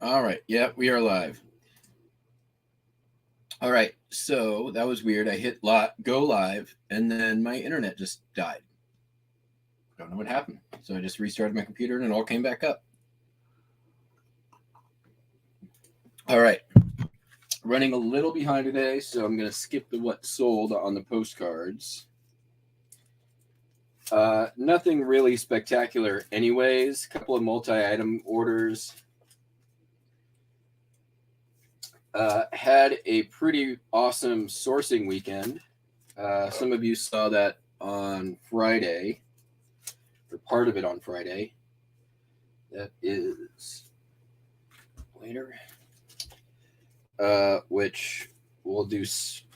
All right. Yeah, we are live. All right. So that was weird. I hit go live, and then my internet just died. Don't know what happened. So I just restarted my computer, and it all came back up. All right. Running a little behind today, so I'm going to skip the what sold on the postcards. Nothing really spectacular anyways. Couple of multi-item orders. Had a pretty awesome sourcing weekend. Some of you saw that on Friday, or part of it on Friday. That is later. Which we'll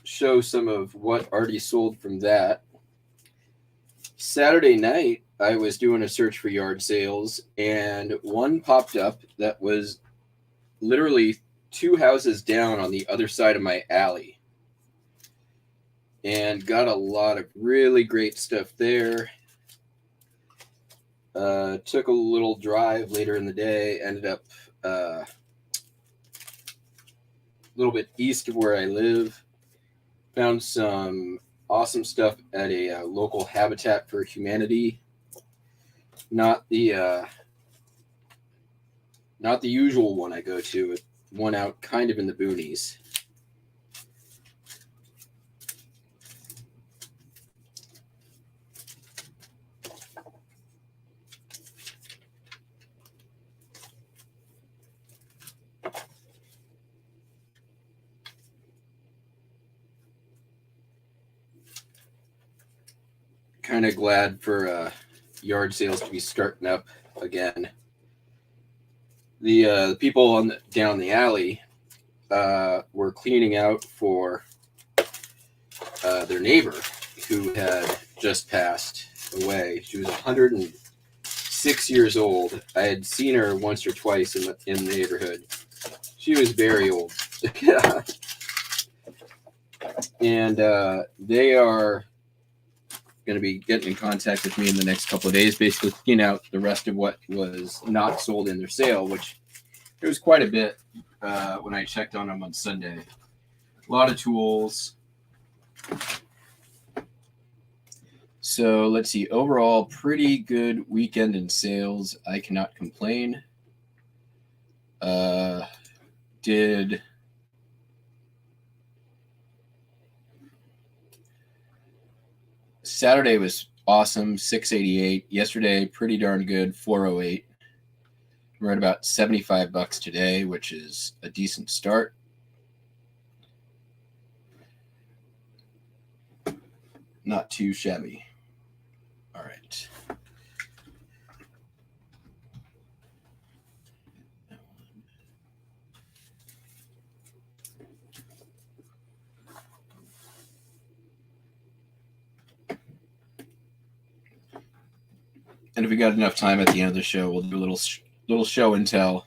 show some of what already sold from that. Saturday night, I was doing a search for yard sales, and one popped up that was literally 2 houses down on the other side of my alley, and got a lot of really great stuff there. Took a little drive later in the day, ended up a little bit east of where I live. Found some awesome stuff at a local Habitat for Humanity. Not the usual one I go to. One out kind of in the boonies. Kind of glad for yard sales to be starting up again. The people down the alley were cleaning out for their neighbor who had just passed away. She was 106 years old. I had seen her once or twice in the neighborhood. She was very old. And they are going to be getting in contact with me in the next couple of days, basically clean out the rest of what was not sold in their sale, which there was quite a bit when I checked on them on Sunday. A lot of tools. So let's see. Overall, pretty good weekend in sales. I cannot complain. Saturday was awesome, 688. Yesterday, pretty darn good, 408. We're at about $75 today, which is a decent start. Not too shabby. All right. And if we got enough time at the end of the show, we'll do a little show and tell.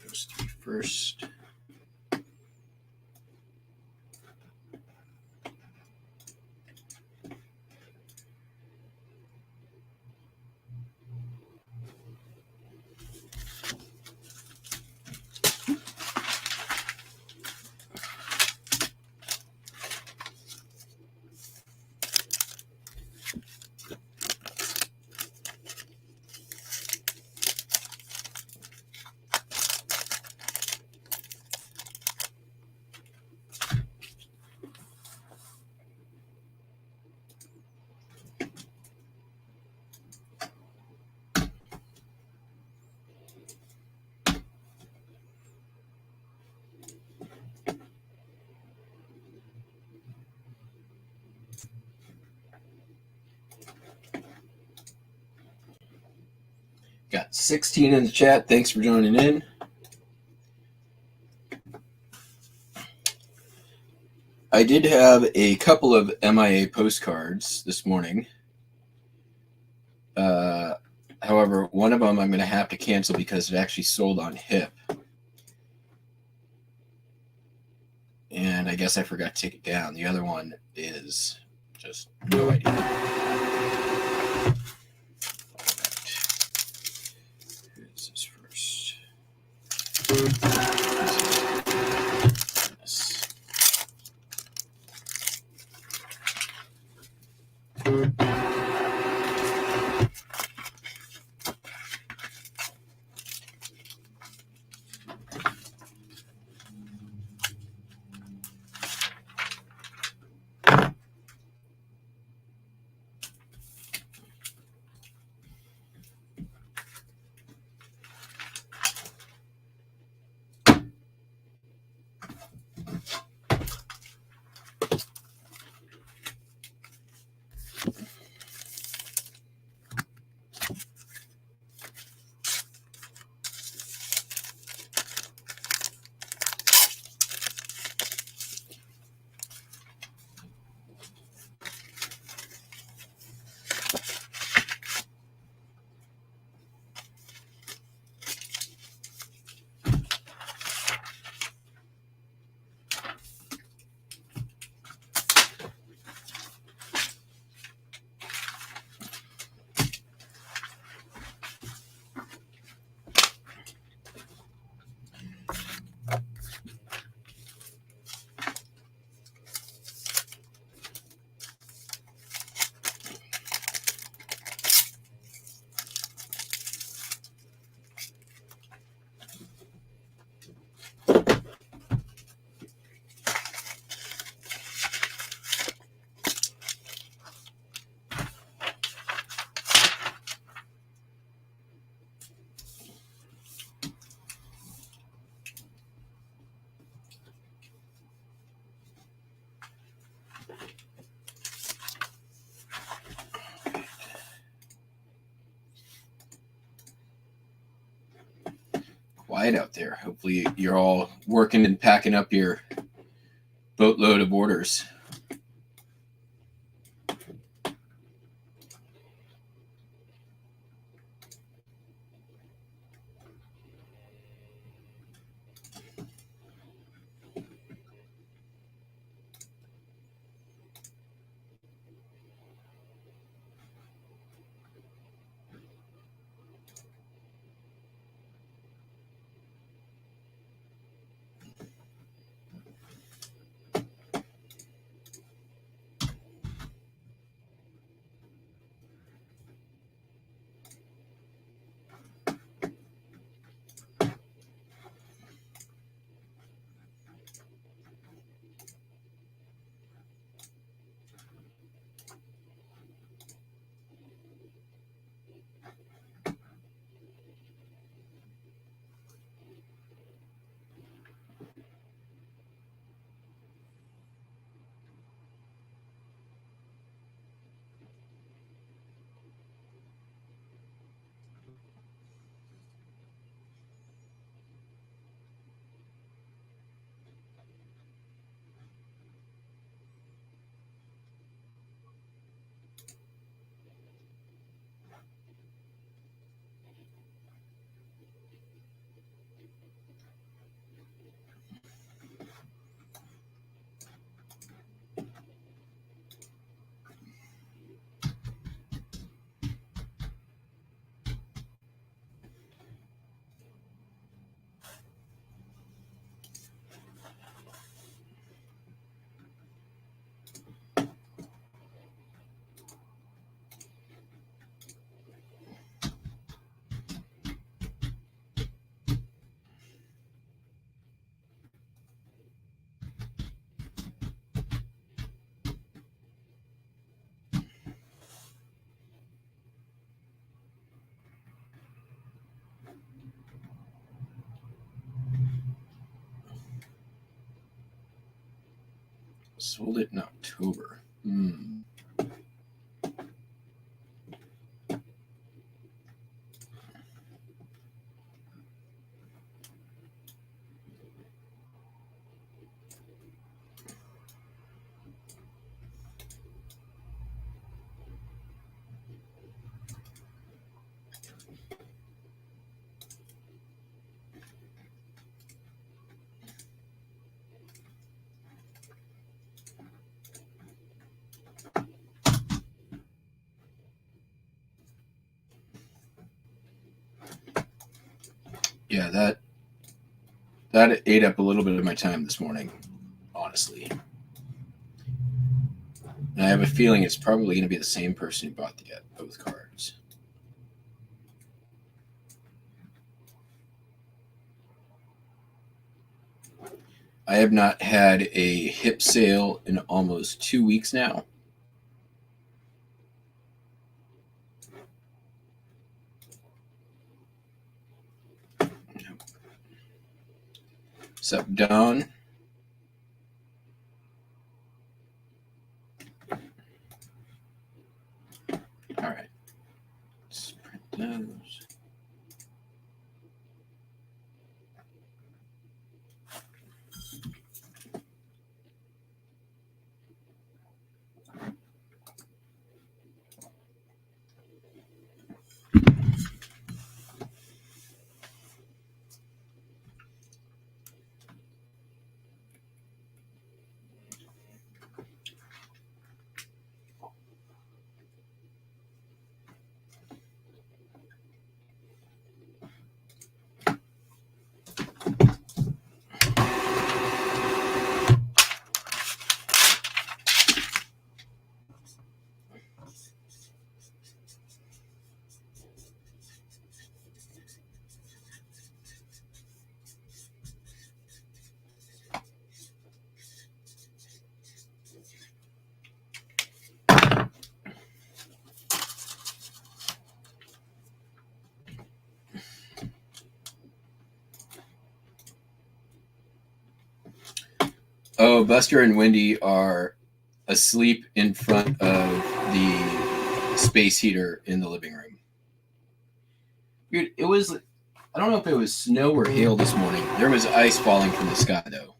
Those three first. Got 16 in the chat. Thanks for joining in. I did have a couple of MIA postcards this morning. However, one of them I'm going to have to cancel because it actually sold on HIP. And I guess I forgot to take it down. The other one is just no idea. Who's this first? Quiet out there. Hopefully you're all working and packing up your boatload of orders. Sold it in October. Yeah, that ate up a little bit of my time this morning, honestly. And I have a feeling it's probably going to be the same person who bought both cards. I have not had a hip sale in almost 2 weeks now. What's up, Don? All right. Let's print those. Oh, Buster and Wendy are asleep in front of the space heater in the living room. Dude, it was, I don't know if it was snow or hail this morning. There was ice falling from the sky, though.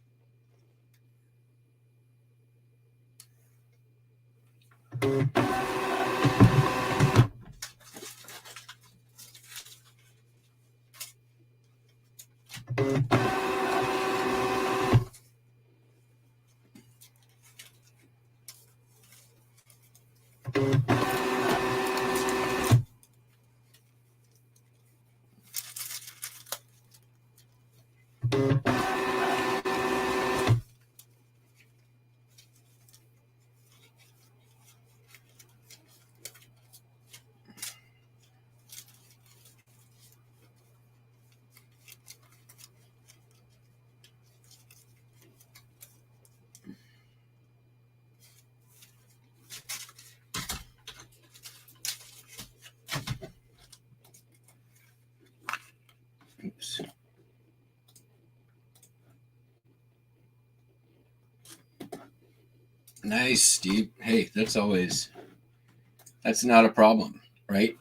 Oops. Nice, Steve. Hey, that's not a problem, right?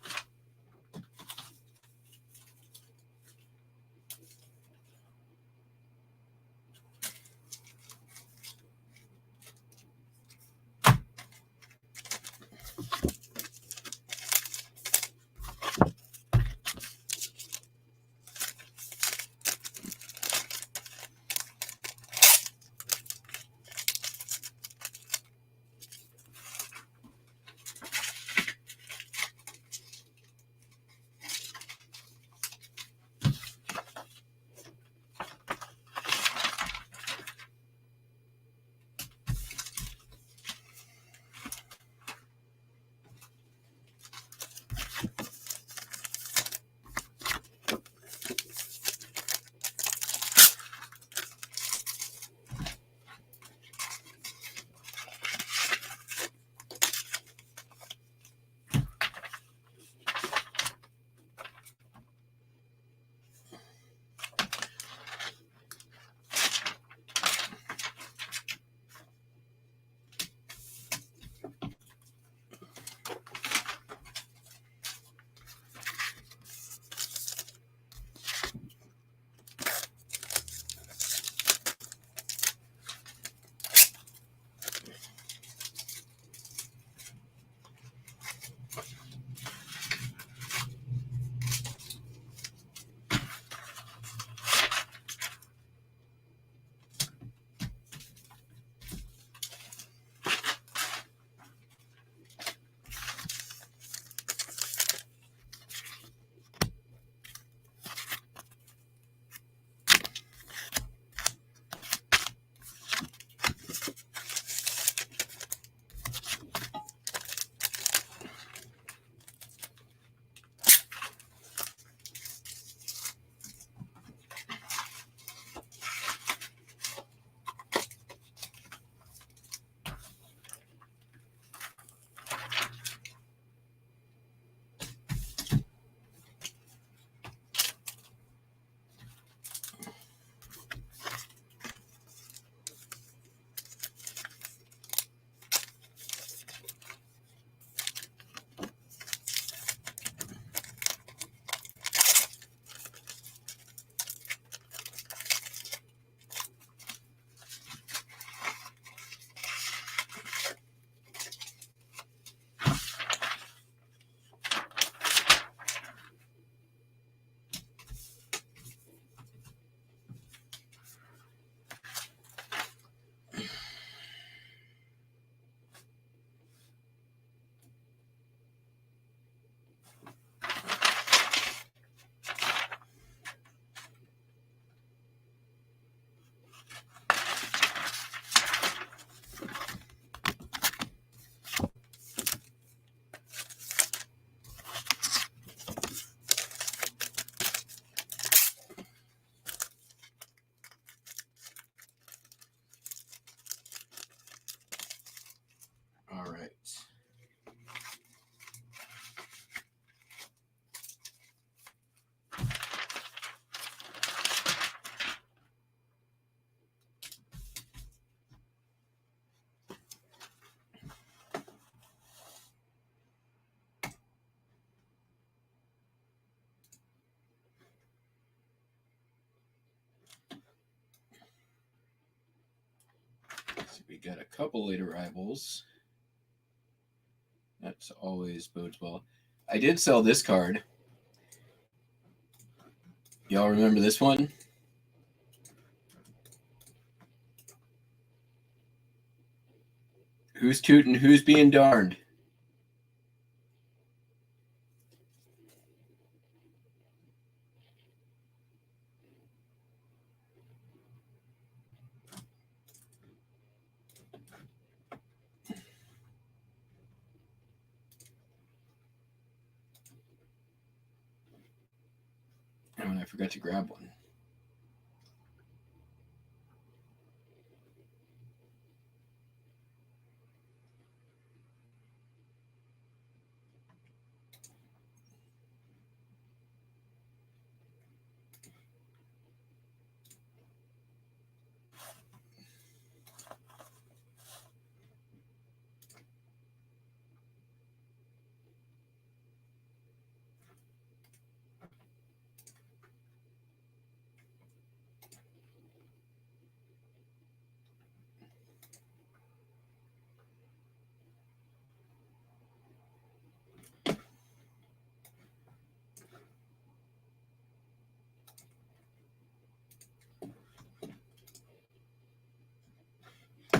We got a couple late arrivals. That's always bodes well. I did sell this card. Y'all remember this one? Who's tootin', who's being darned? Oh, I forgot to grab one.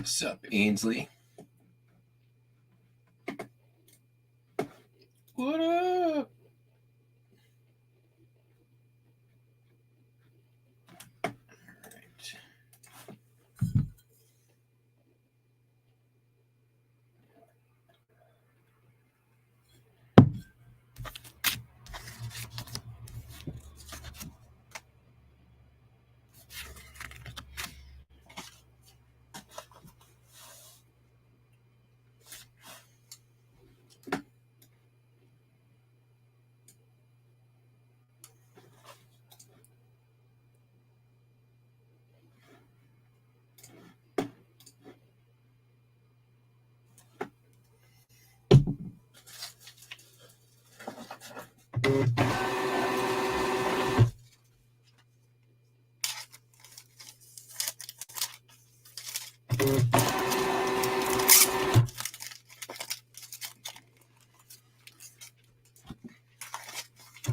Sup, Ainsley? What up?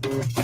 All right.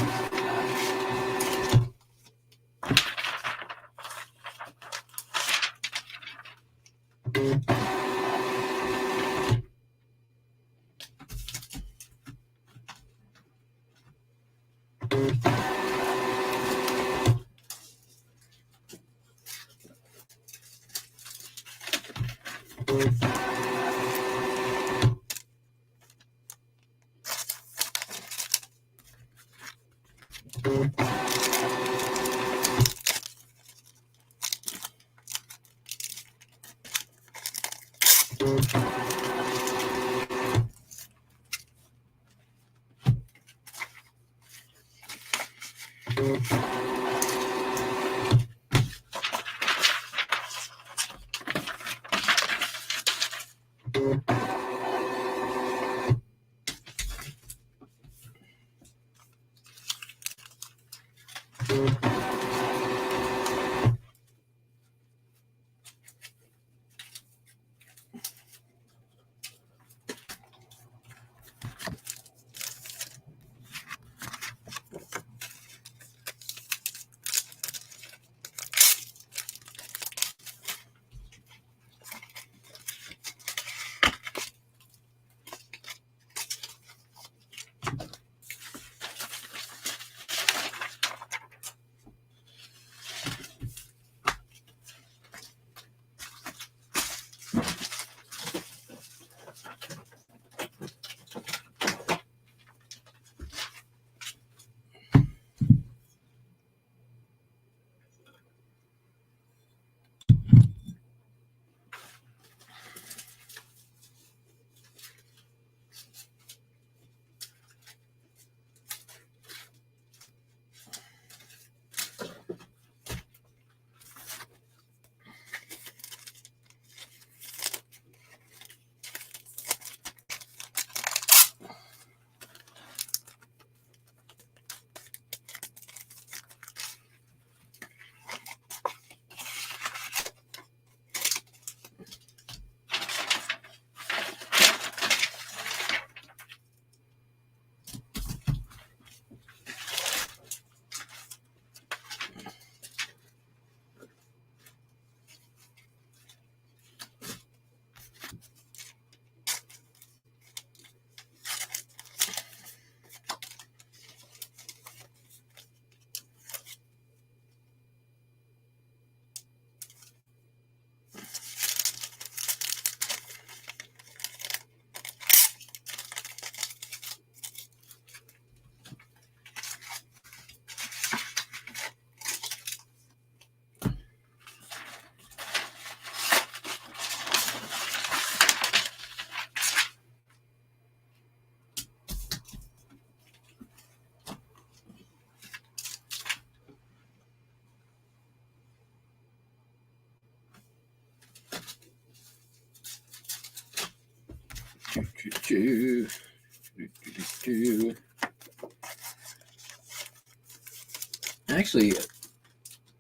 Actually,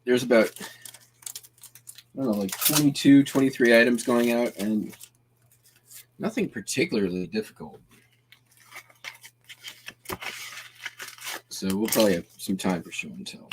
there's about, I don't know, like 22, 23 items going out, and nothing particularly difficult. So we'll probably have some time for show and tell.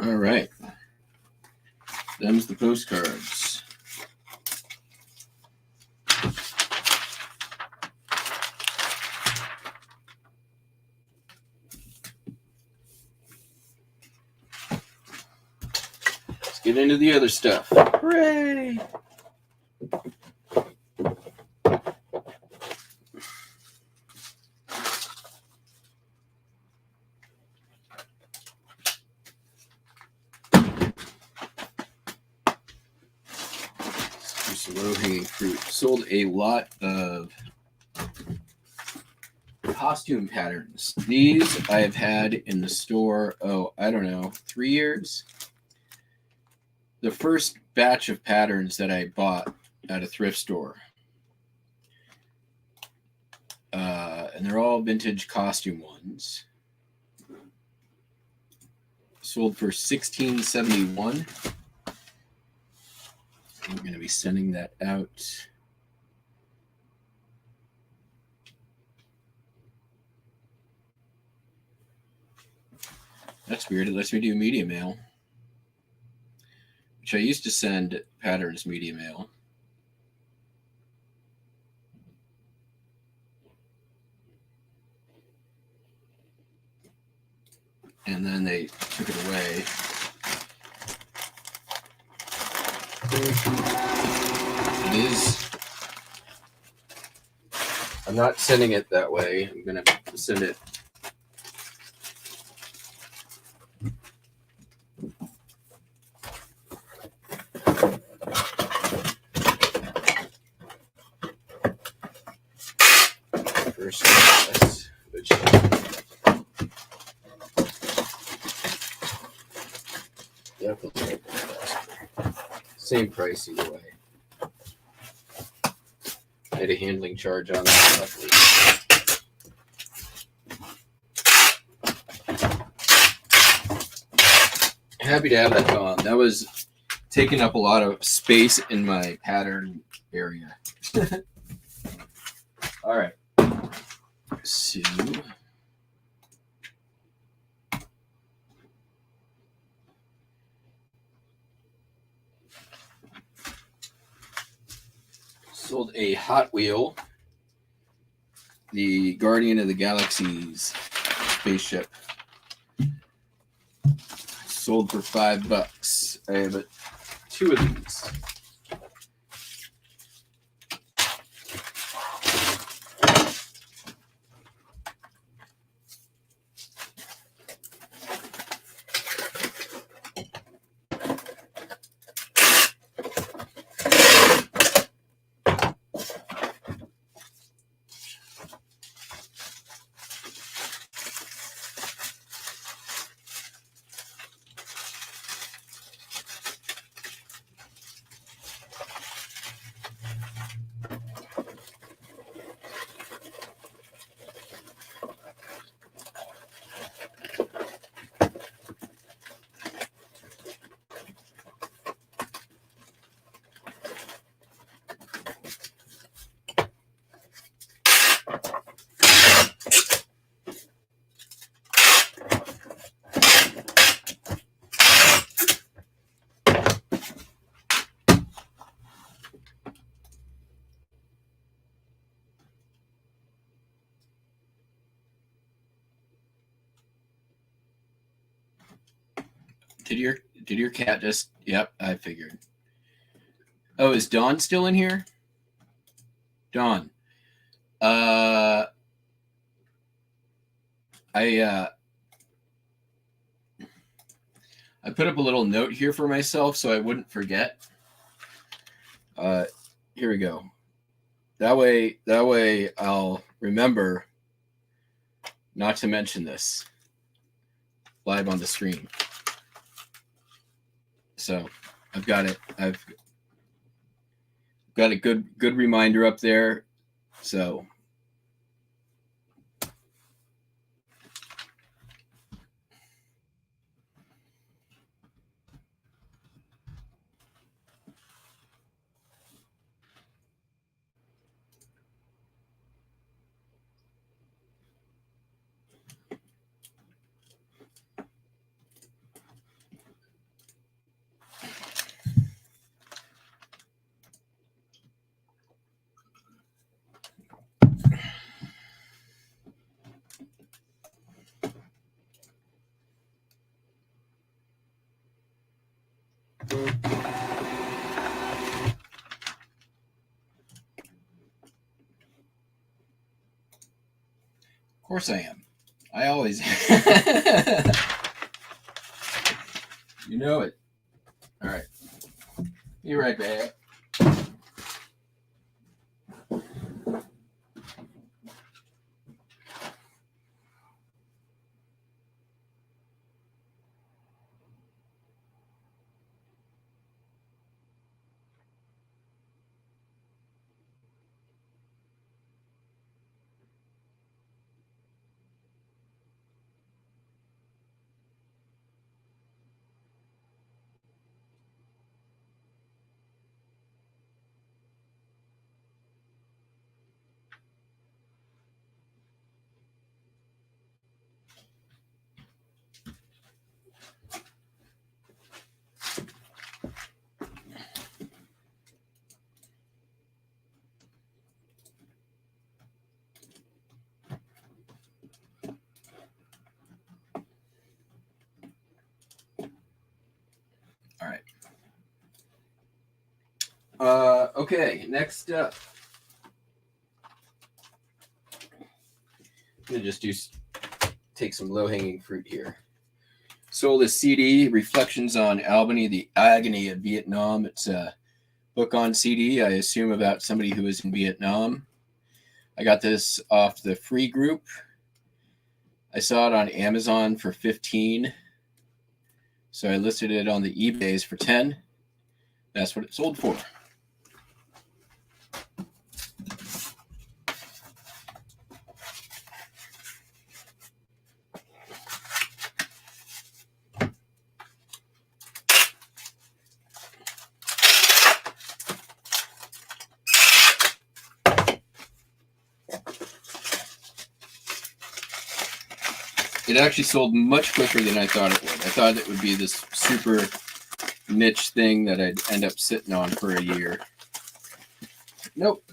All right. Them's the postcards. Let's get into the other stuff. Hooray! Some low-hanging fruit. Sold a lot of costume patterns. These I have had in the store, I don't know, 3 years. The first batch of patterns that I bought at a thrift store. And they're all vintage costume ones. Sold for $16.71. I'm going to be sending that out. That's weird. It lets me do media mail, which I used to send patterns media mail. And then they took it away. It is I'm not sending it that way. I'm going to send it. First class, which definitely same price either way. I had a handling charge on that, luckily. Happy to have that gone. That was taking up a lot of space in my pattern area. All right. So sold a Hot Wheel, the Guardian of the Galaxies spaceship. Sold for $5. I have 2 of these. Did your cat just? Yep, I figured. Oh, is Dawn still in here? Dawn. I put up a little note here for myself so I wouldn't forget. Here we go. That way I'll remember not to mention this live on the stream. So I've got it. I've got a good reminder up there. So of course I am. I always You know it. All right. Be right back. All right. Okay, next up. going to just take some low-hanging fruit here. Sold a CD, Reflections on Albany, the Agony of Vietnam. It's a book on CD, I assume about somebody who was in Vietnam. I got this off the free group. I saw it on Amazon for $15. So I listed it on the eBays for $10. That's what it sold for. It actually sold much quicker than I thought it would. I thought it would be this super niche thing that I'd end up sitting on for a year. Nope.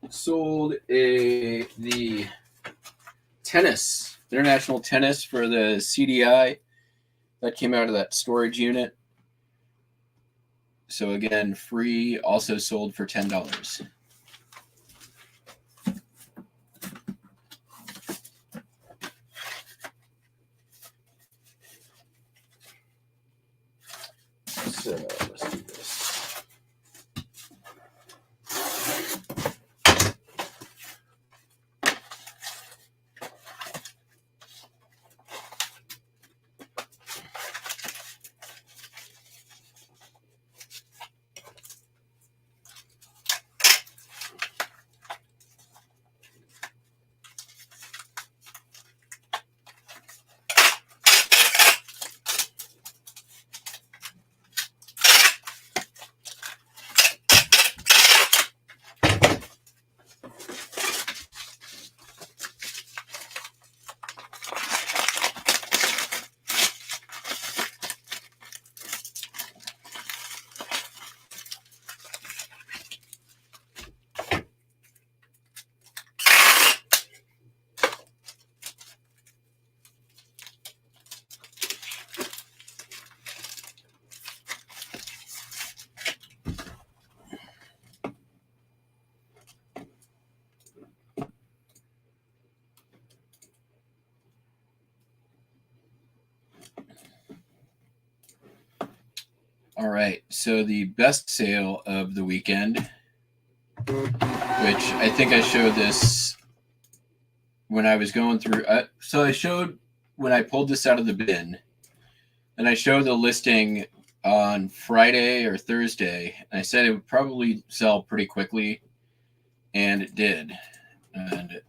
Sold the tennis, international tennis for the CDI. That came out of that storage unit. So again, free, also sold for $10. So let's do this. All right, so the best sale of the weekend, which I think I showed this when I was going through. So I showed when I pulled this out of the bin, and I showed the listing on Friday or Thursday. And I said it would probably sell pretty quickly, and it did. And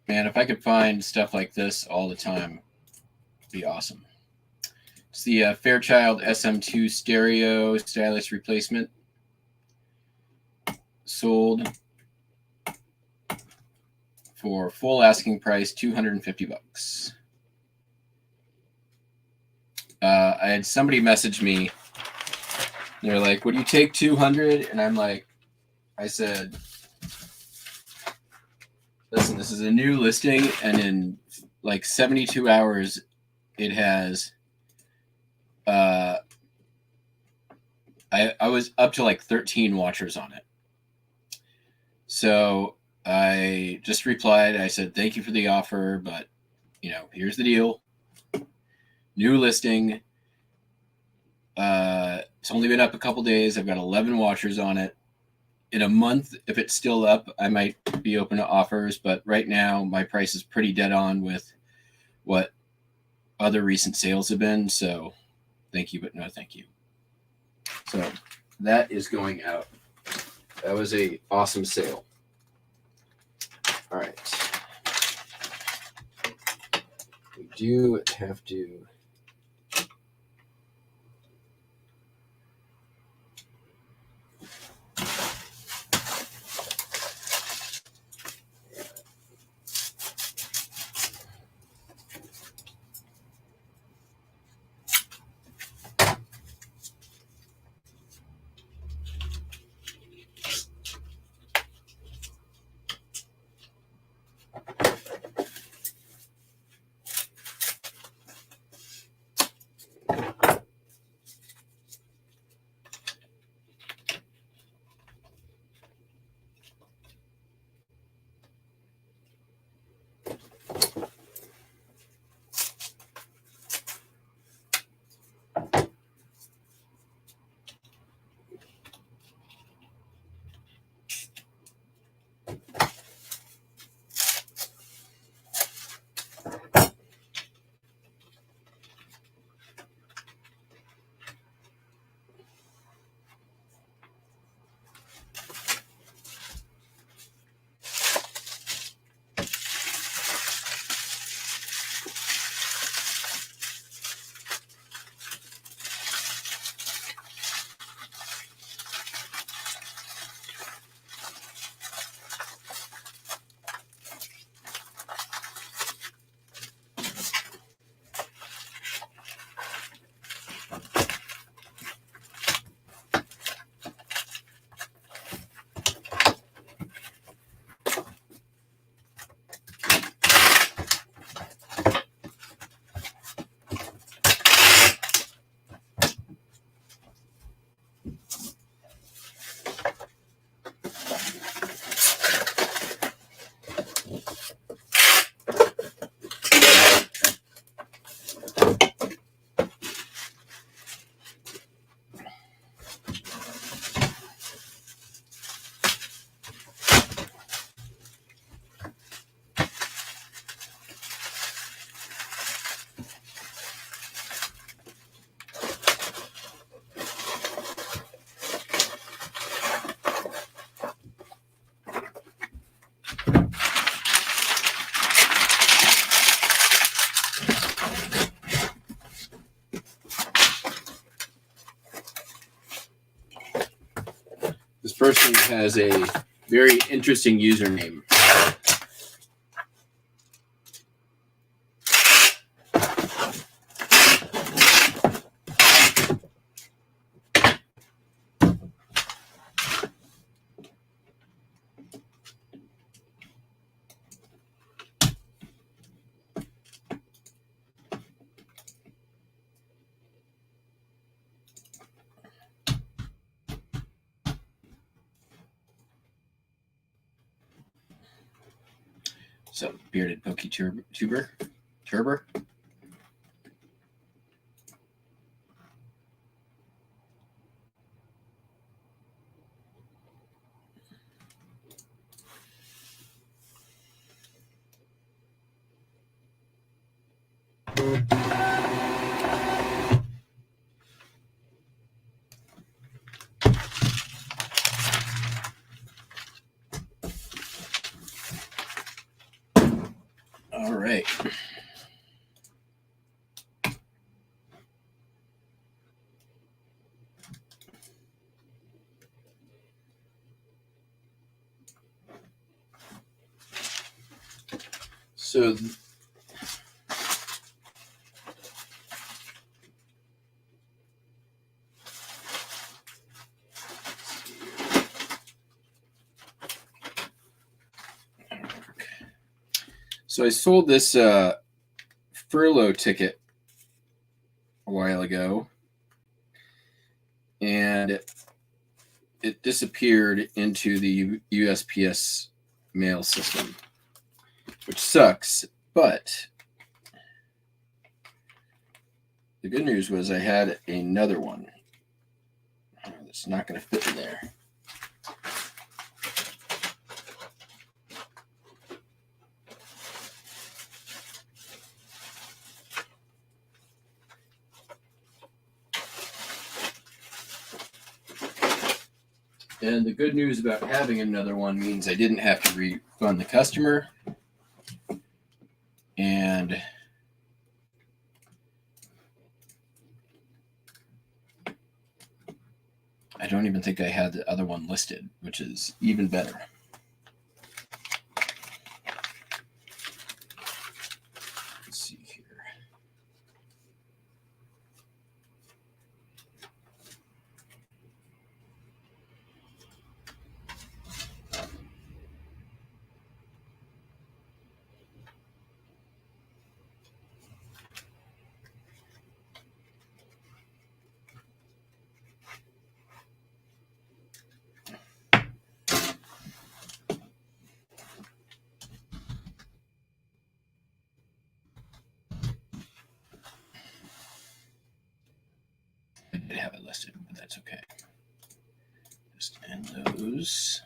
man, if I could find stuff like this all the time, it'd be awesome. It's the Fairchild SM2 stereo stylus replacement. Sold for full asking price, $250. I had somebody message me. They're like, "Would you take 200?" And I'm like, I said, "Listen, this is a new listing, and in like 72 hours, it has." I was up to like 13 watchers on it. So I just replied. I said, "Thank you for the offer, but here's the deal. New listing. It's only been up a couple days. I've got 11 watchers on it. In a month, if it's still up, I might be open to offers. But right now, my price is pretty dead on with what other recent sales have been. So thank you, but no thank you." So that is going out. That was a awesome sale. All right. We do have to person has a very interesting username. So, bearded pokey tuber. All right. So I sold this furlough ticket a while ago, and it disappeared into the USPS mail system, which sucks. But the good news was I had another one. Oh, that's not going to fit in there. And the good news about having another one means I didn't have to refund the customer. And I don't even think I had the other one listed, which is even better. Let's see here. I did have it listed, but that's okay. Just end those.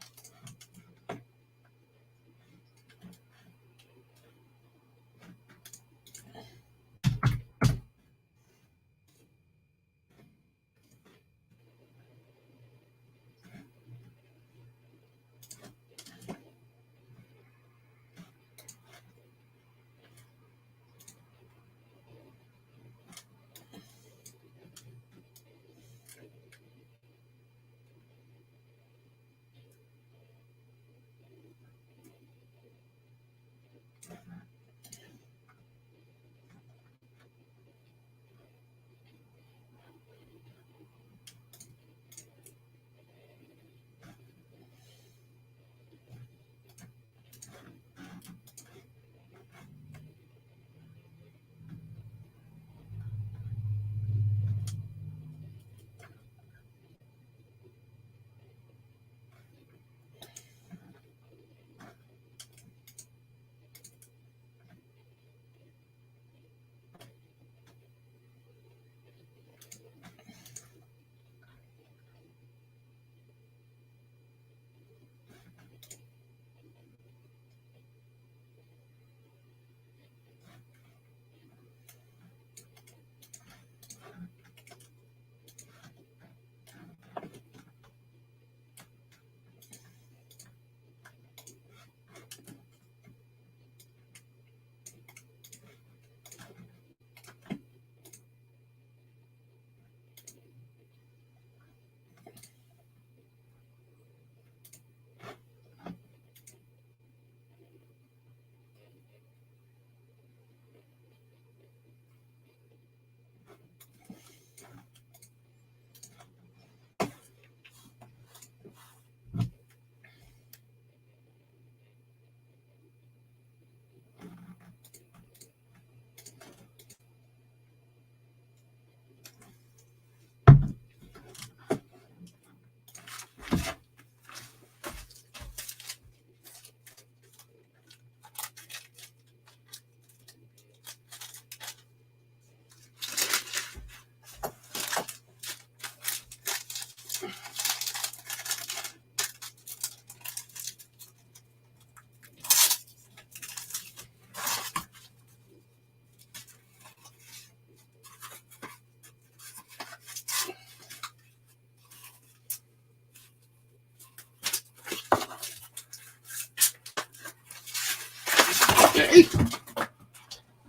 Okay.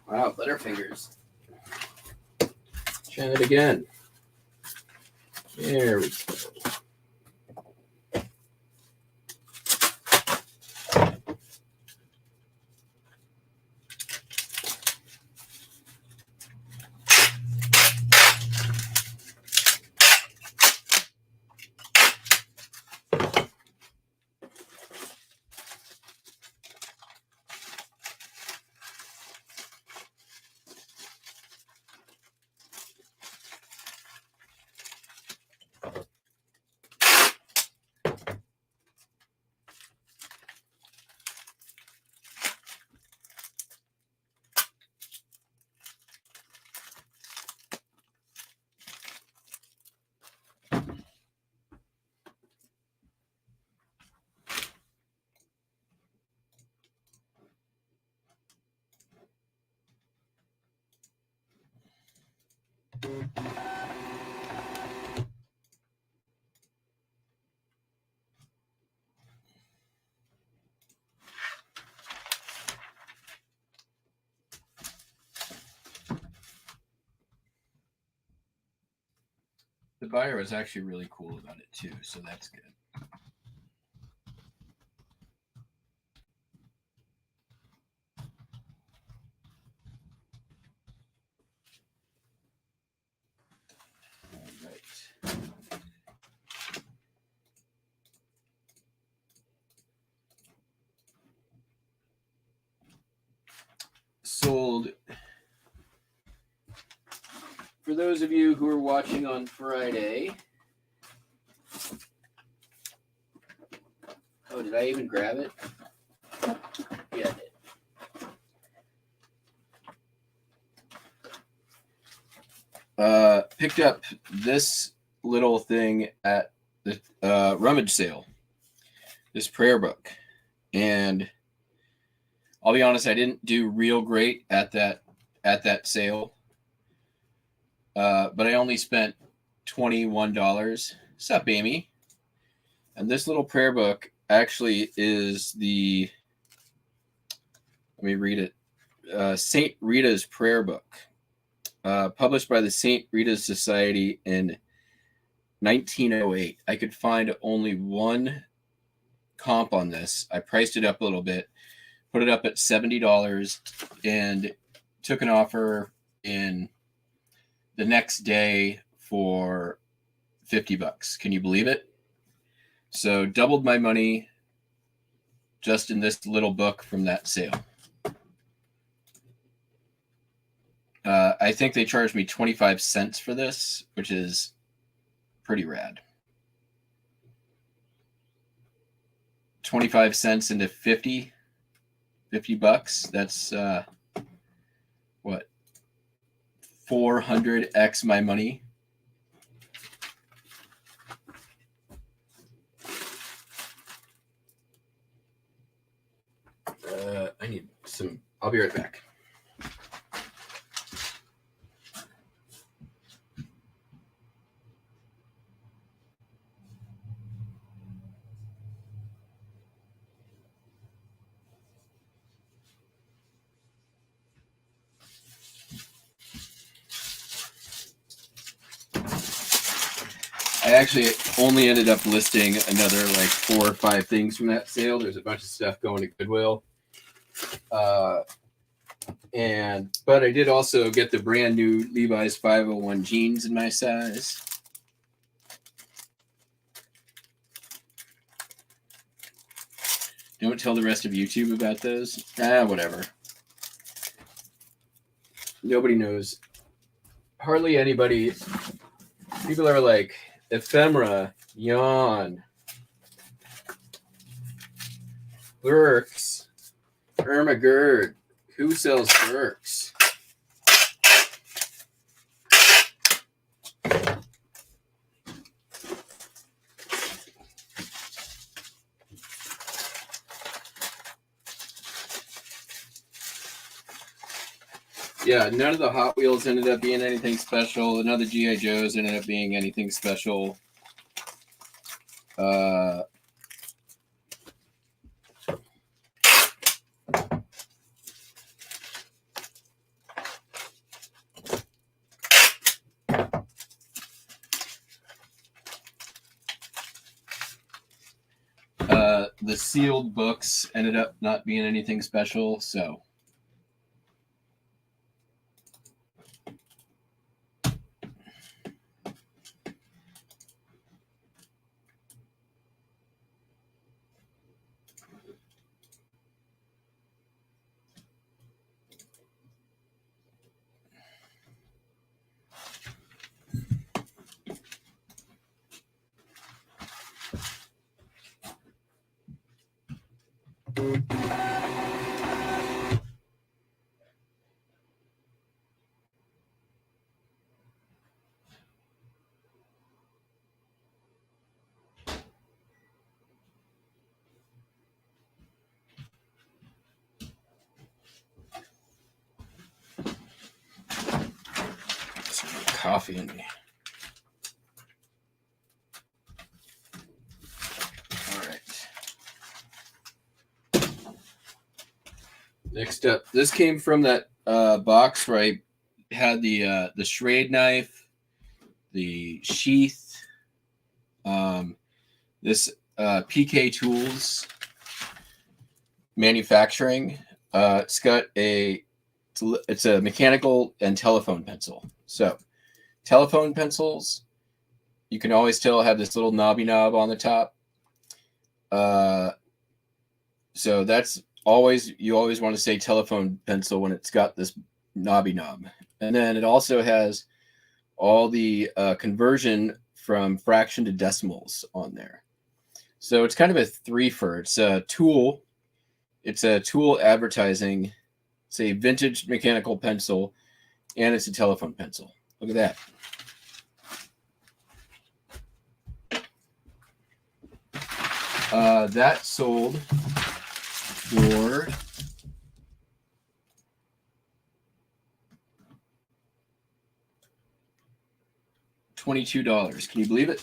Wow, Butterfingers. Try it again. There we go. The buyer was actually really cool about it too, so that's good. All right. Sold. For those of you who are watching on Friday. Oh, did I even grab it? Yeah, I did. Picked up this little thing at the rummage sale. This prayer book. And I'll be honest, I didn't do real great at that sale. But I only spent $21. What's up, Amy? And this little prayer book actually is let me read it. Saint Rita's prayer book, published by the Saint Rita's Society in 1908. I could find only one comp on this. I priced it up a little bit, put it up at $70, and took an offer in the next day for $50. Can you believe it? So doubled my money just in this little book from that sale. I think they charged me 25 cents for this, which is pretty rad. 25 cents into 50 bucks. That's what? 400x my money. I need some. I'll be right back. I actually only ended up listing another like 4 or 5 things from that sale. There's a bunch of stuff going to Goodwill. But I did also get the brand new Levi's 501 jeans in my size. Don't tell the rest of YouTube about those. Whatever. Nobody knows. Hardly anybody. People are like, ephemera, yawn, Burks, Ermagerd. Who sells Burks? Yeah, none of the Hot Wheels ended up being anything special. None of the G.I. Joes ended up being anything special. the sealed books ended up not being anything special, so. Coffee in me. All right. Next up, this came from that box where I had the charade knife, the sheath, this PK Tools manufacturing. It's a mechanical and telephone pencil. So telephone pencils, you can always tell have this little knobby knob on the top. So that's you always want to say telephone pencil when it's got this knobby knob. And then it also has all the conversion from fraction to decimals on there. So it's kind of a three-fer. It's a tool. It's a tool advertising. It's a vintage mechanical pencil, and it's a telephone pencil. Look at that. That sold for $22. Can you believe it?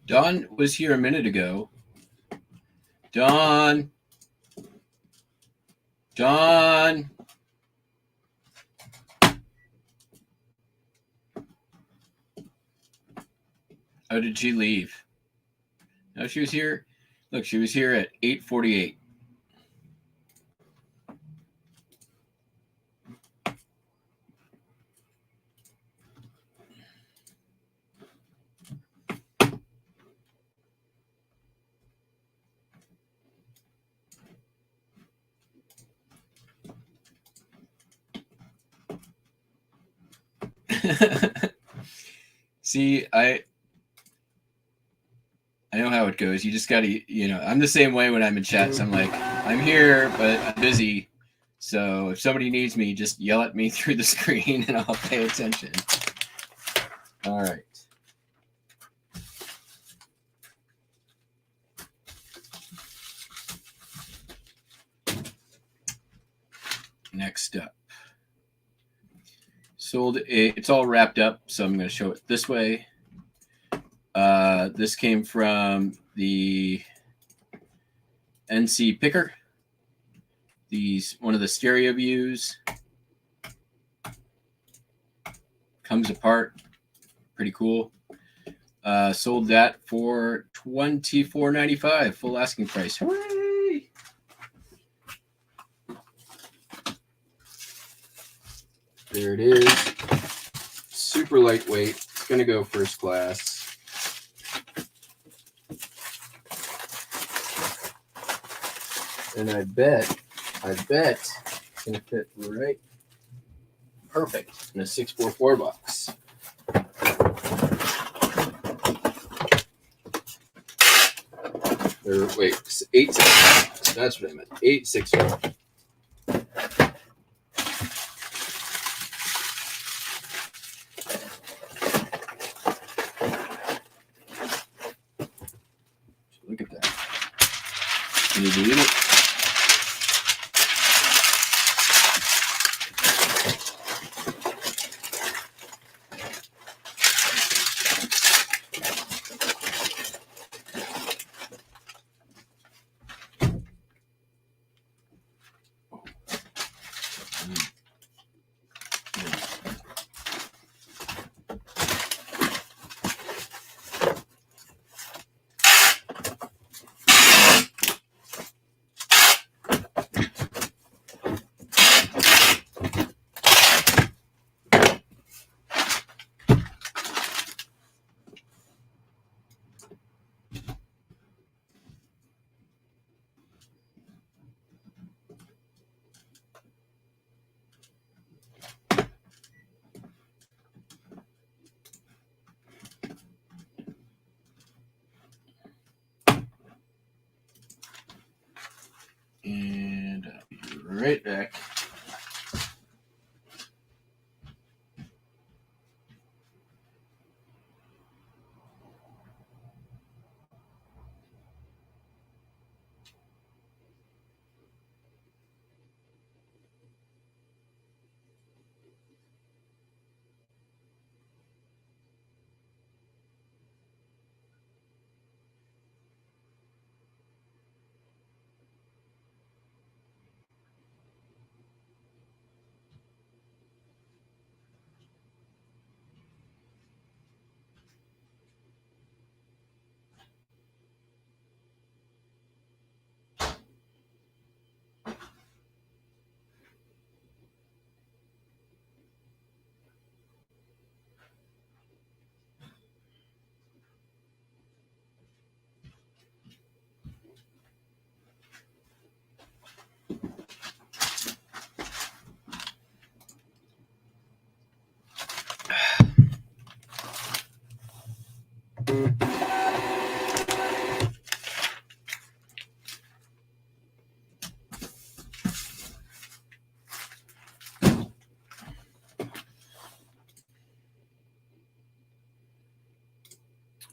Don was here a minute ago. Don. Oh, did she leave? No, she was here. Look, she was here at 8:48. See, I know how it goes. You just got to, I'm the same way when I'm in chats. I'm like, I'm here, but I'm busy. So if somebody needs me, just yell at me through the screen and I'll pay attention. All right. Next up. It's all wrapped up, so I'm going to show it this way. This came from the NC Picker. One of the stereo views. comes apart. Pretty cool. Sold that for $24.95, full asking price. Hooray! There it is. Super lightweight. It's going to go first class. And I bet it's going to fit right perfect in a 644 box. Or wait, 864. That's what I meant. 864. Look at that. Can you believe it? And I'll be right back.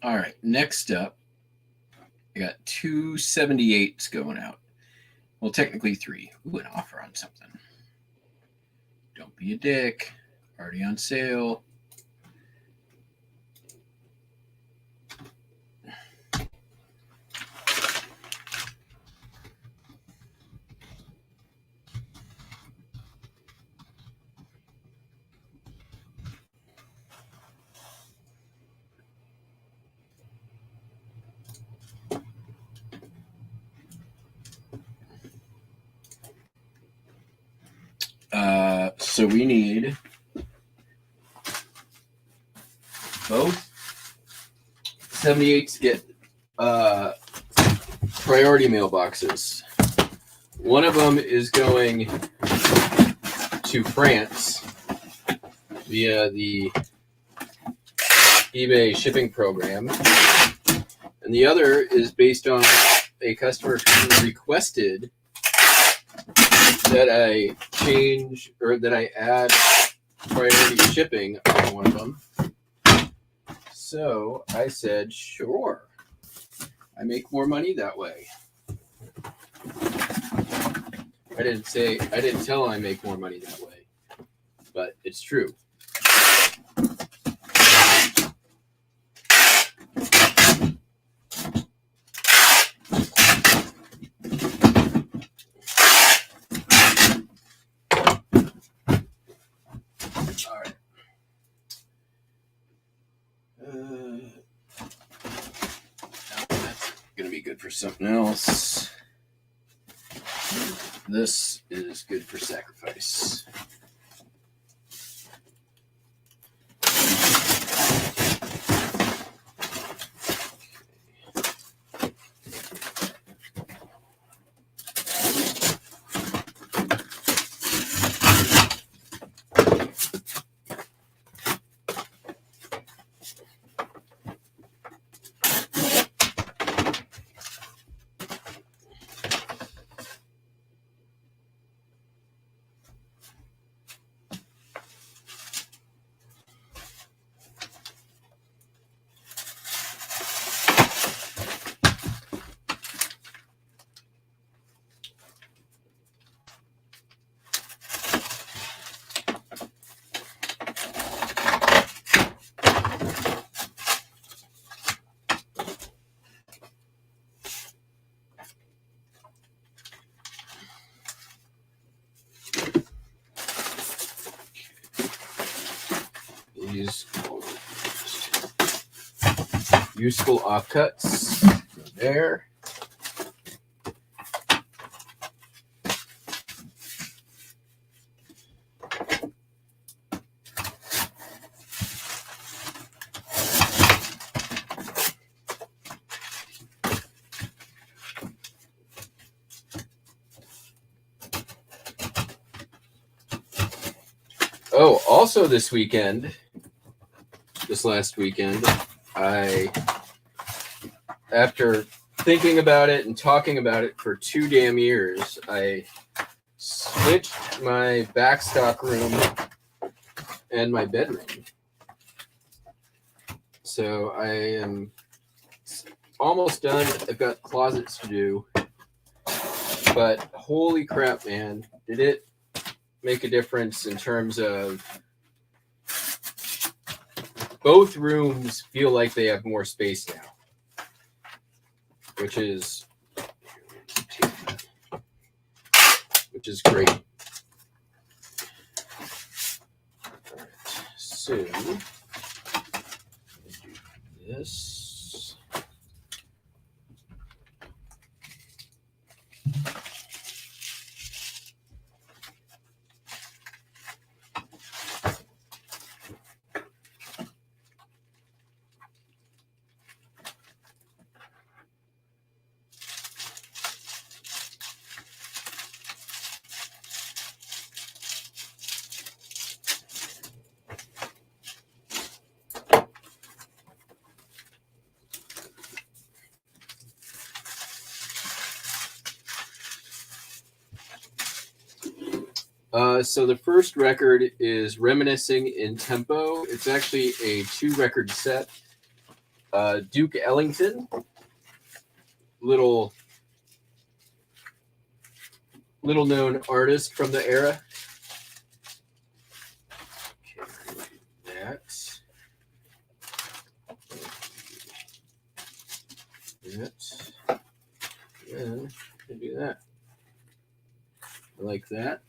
All right, next up, I got 2 78s going out. Well, technically 3. Ooh, an offer on something. Don't be a dick. Already on sale. So we need both 78s get priority mailboxes. One of them is going to France via the eBay shipping program, and the other is based on a customer who requested that I change or that I add priority shipping on one of them. So I said, sure. I make more money that way. I didn't tell him I make more money that way, but it's true. All right. for something else. This is good for sacrifice. These useful offcuts there. Oh, also this last weekend, after thinking about it and talking about it for 2 damn years, I switched my backstock room and my bedroom. So I am almost done. I've got closets to do. But holy crap, man, did it make a difference in terms of both rooms feel like they have more space now, which is great. All right, so do this. So the first record is Reminiscing in Tempo. It's actually a 2-record set. Duke Ellington, little known artist from the era. Okay, that. Then I can do that. I like that.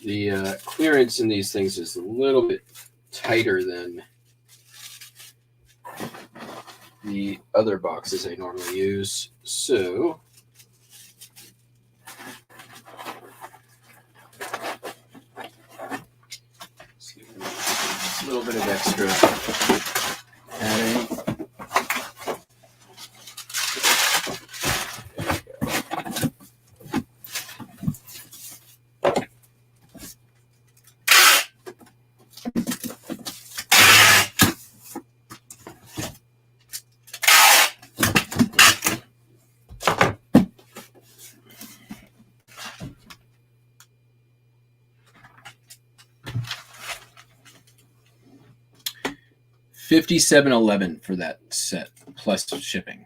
The clearance in these things is a little bit tighter than the other boxes I normally use. So a little bit of extra padding. $57.11 for that set plus shipping.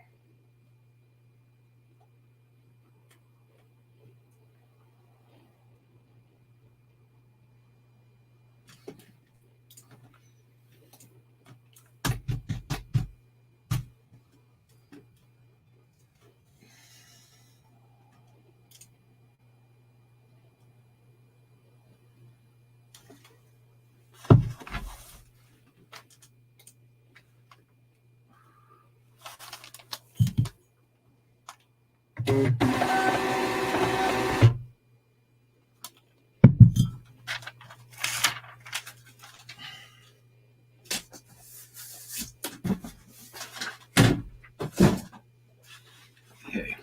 Okay.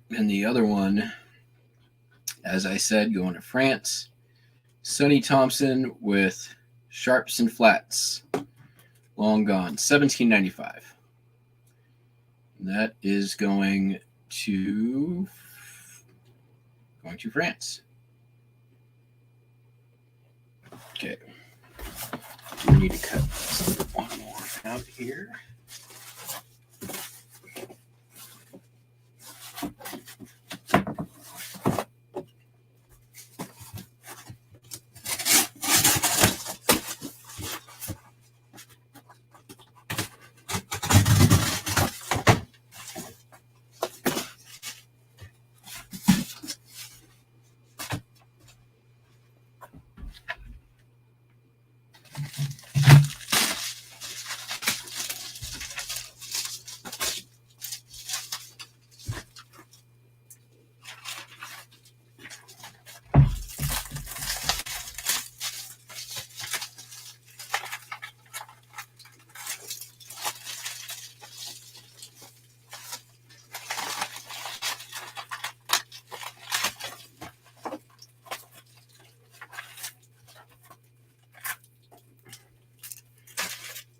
And the other one, as I said, going to France. Sonny Thompson with sharps and flats. Long gone. $17.95. And that is going to France. Okay. We need to cut one more out here.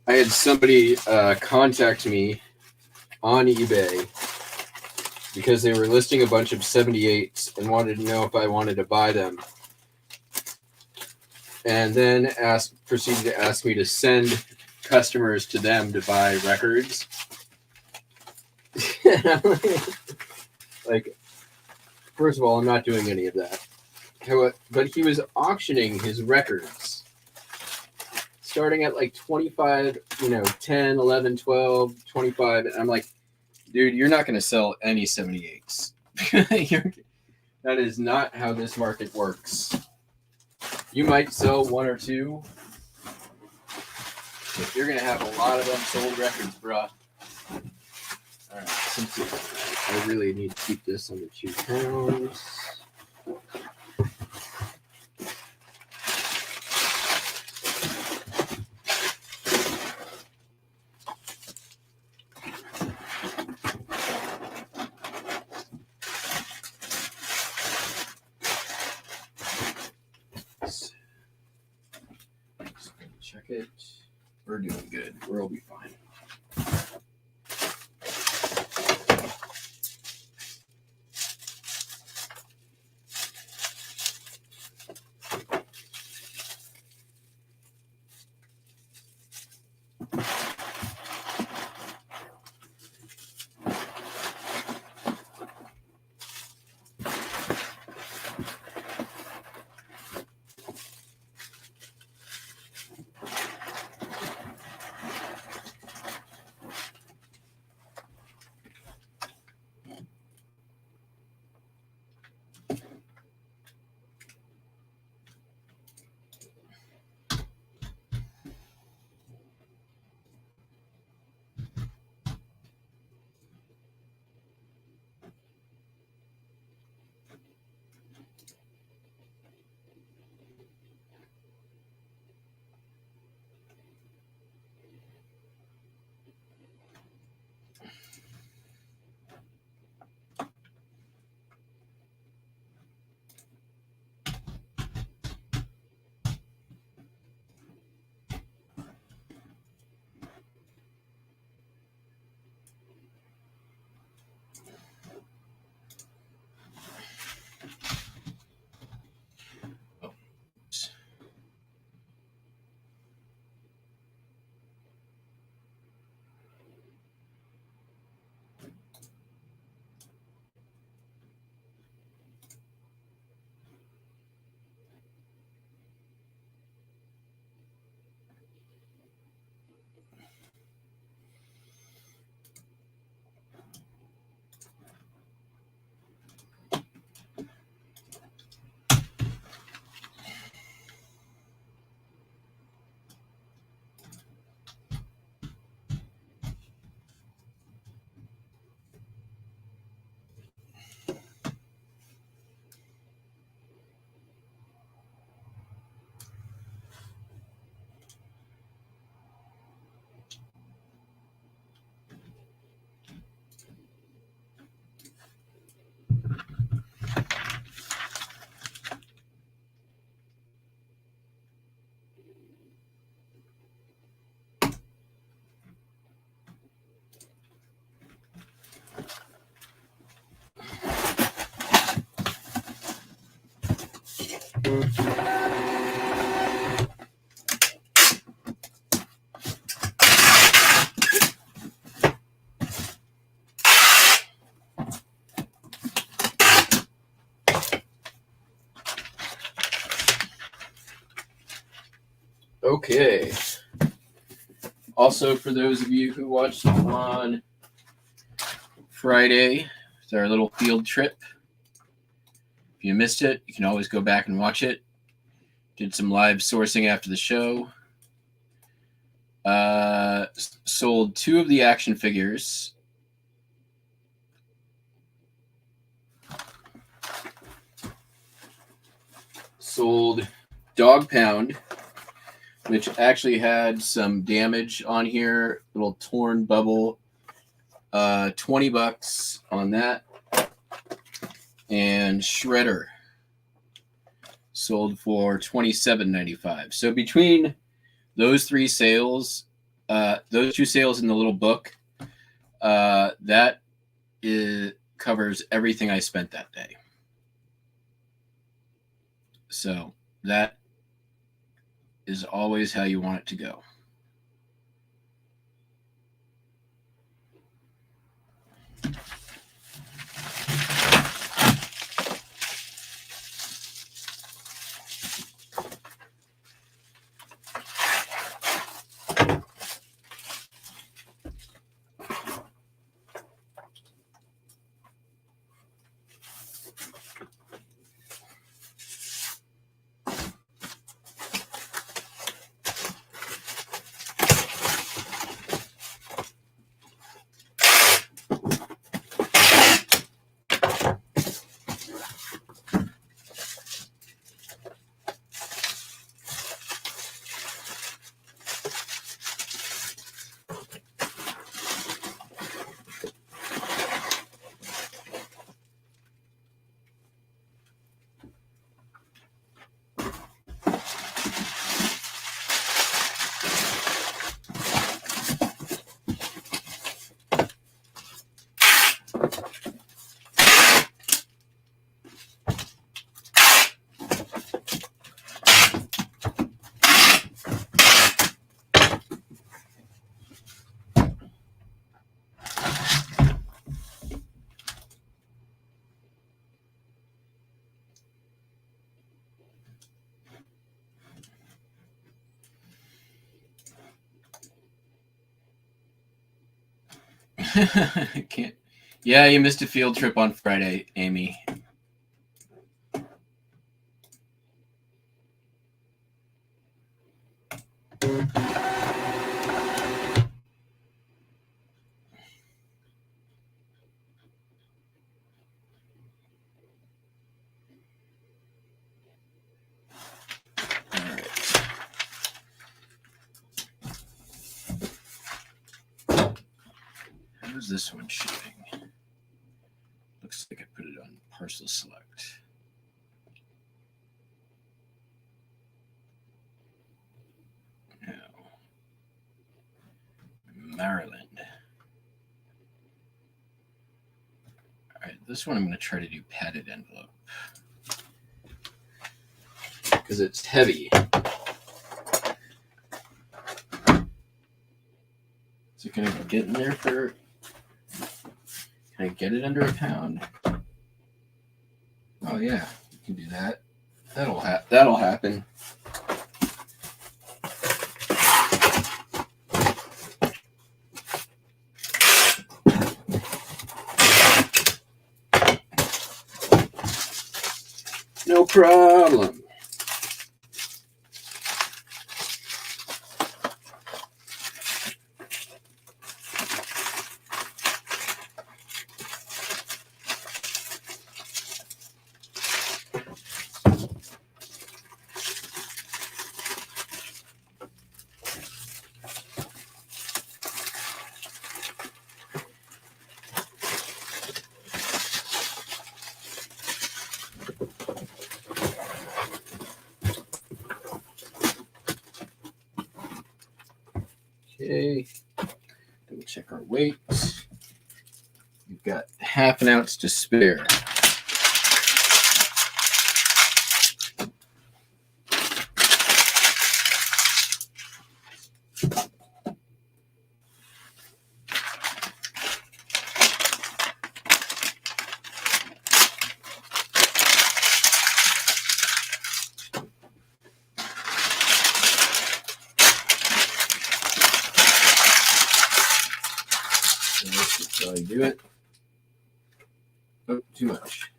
I had somebody contact me on eBay because they were listing a bunch of 78s and wanted to know if I wanted to buy them. And then proceeded to ask me to send customers to them to buy records. Like, first of all, I'm not doing any of that. But he was auctioning his records starting at like 25, 10, 11, 12, 25. And I'm like, dude, you're not going to sell any 78s. That is not how this market works. You might sell one or two, but you're going to have a lot of unsold records, bruh. All right, since I really need to keep this under 2 pounds. Check it. We're doing good. We'll be fine. Okay. Also, for those of you who watched on Friday, it's our little field trip. If you missed it, you can always go back and watch it. Did some live sourcing after the show. Sold 2 of the action figures. Sold Dog Pound, which actually had some damage on here, little torn bubble. $20 on that. And Shredder sold for $27.95. So between those 3 sales, those 2 sales in the little book, that covers everything I spent that day. So that is always how you want it to go. Can't. Yeah, you missed a field trip on Friday, Amy. How's this one shipping? Looks like I put it on parcel select. No. Maryland. All right, this one I'm going to try to do padded envelope because it's heavy. So can I get in there for? Can I get it under a pound? Oh yeah, you can do that. That'll happen. No problem. Okay, double check our weight. We've got half an ounce to spare. So I do it. Oh, too much.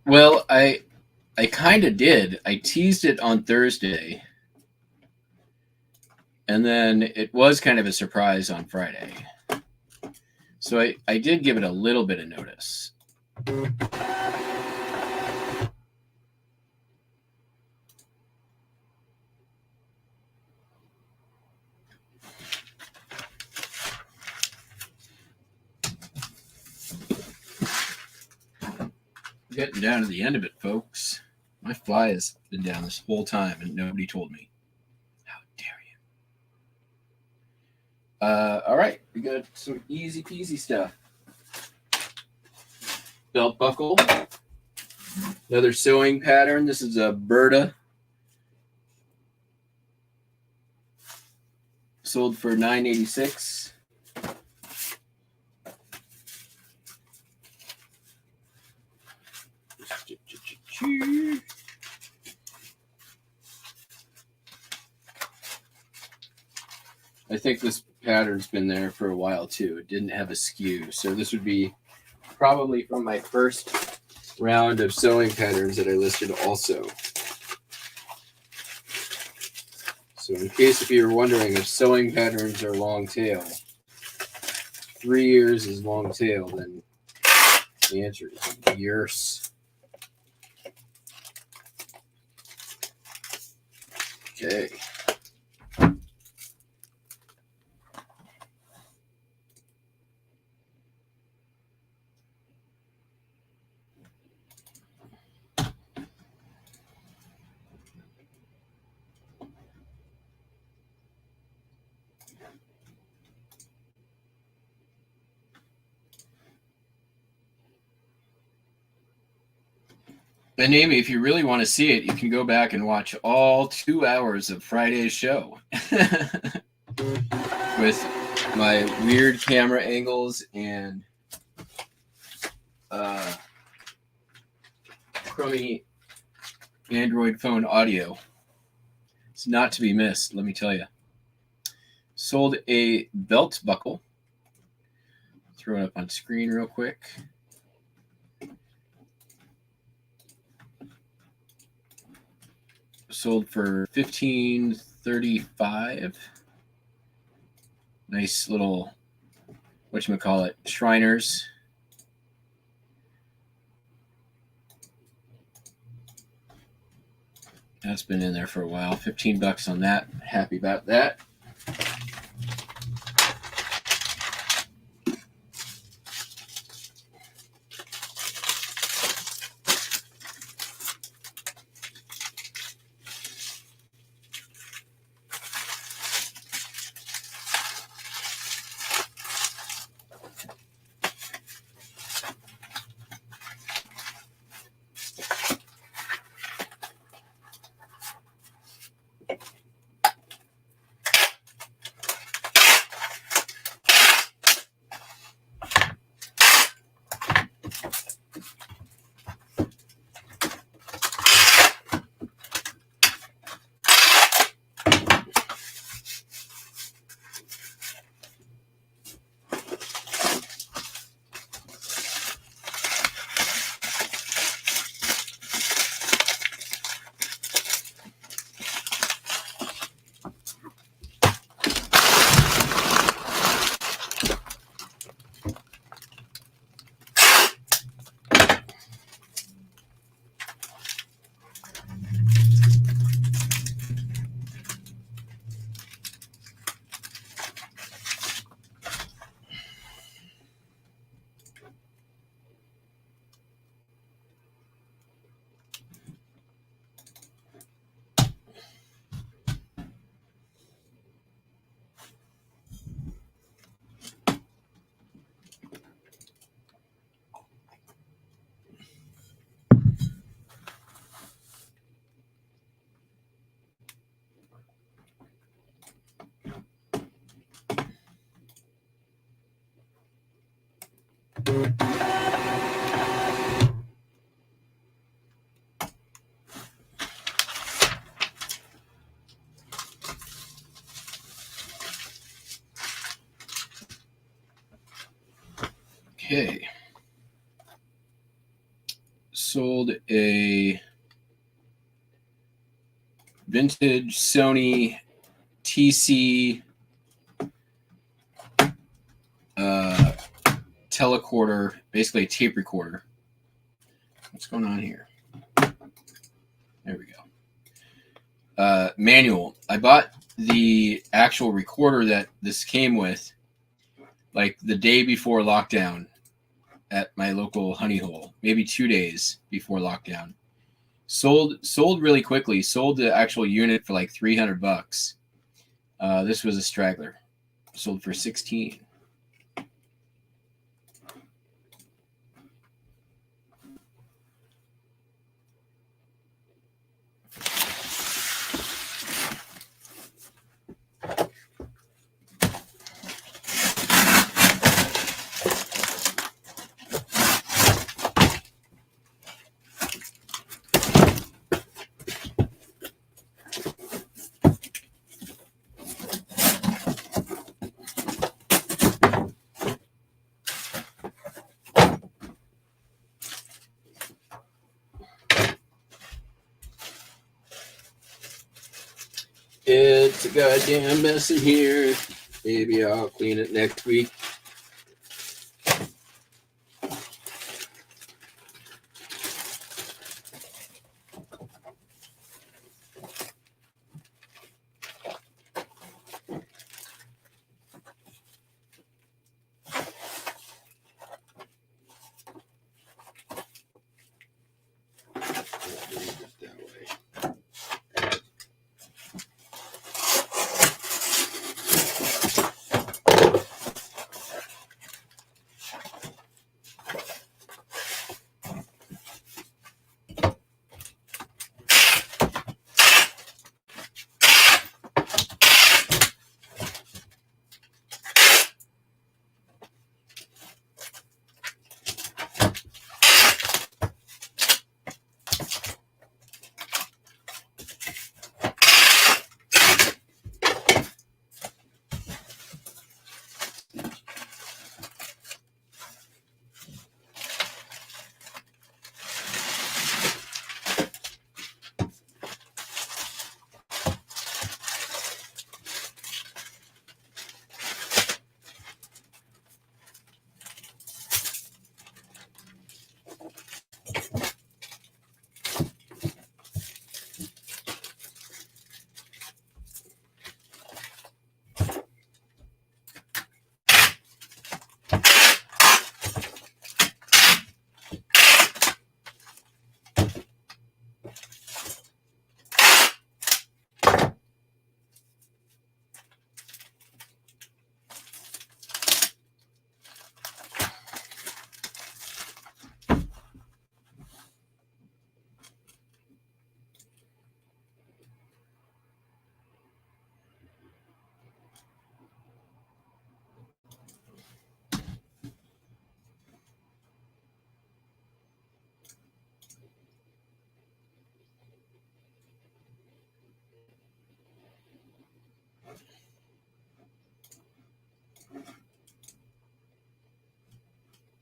Well, I kind of did. I teased it on Thursday, and then it was kind of a surprise on Friday. So I did give it a little bit of notice. Getting down to the end of it, folks. My fly has been down this whole time and nobody told me. How dare you? All right, we got some easy peasy stuff. Belt buckle. Another sewing pattern. This is a Berta. Sold for $9.86. I think this pattern's been there for a while too. It didn't have a skew, so this would be probably from my first round of sewing patterns that I listed also. So in case if you're wondering if sewing patterns are long tail, 3 years is long tail, then the answer is years. Okay. And Amy, if you really want to see it, you can go back and watch all 2 hours of Friday's show with my weird camera angles and crummy Android phone audio. It's not to be missed, let me tell you. Sold a belt buckle. Throw it up on screen real quick. Sold for $15.35. Nice little, whatchamacallit, Shriners. That's been in there for a while. $15 on that. Happy about that. Okay. Sold a vintage Sony TC telecorder, basically a tape recorder. What's going on here? There we go. Manual. I bought the actual recorder that this came with like the day before lockdown at my local honey hole, maybe 2 days before lockdown. Sold really quickly. Sold the actual unit for like $300. This was a straggler. Sold for 16. It's a goddamn mess in here. Maybe I'll clean it next week.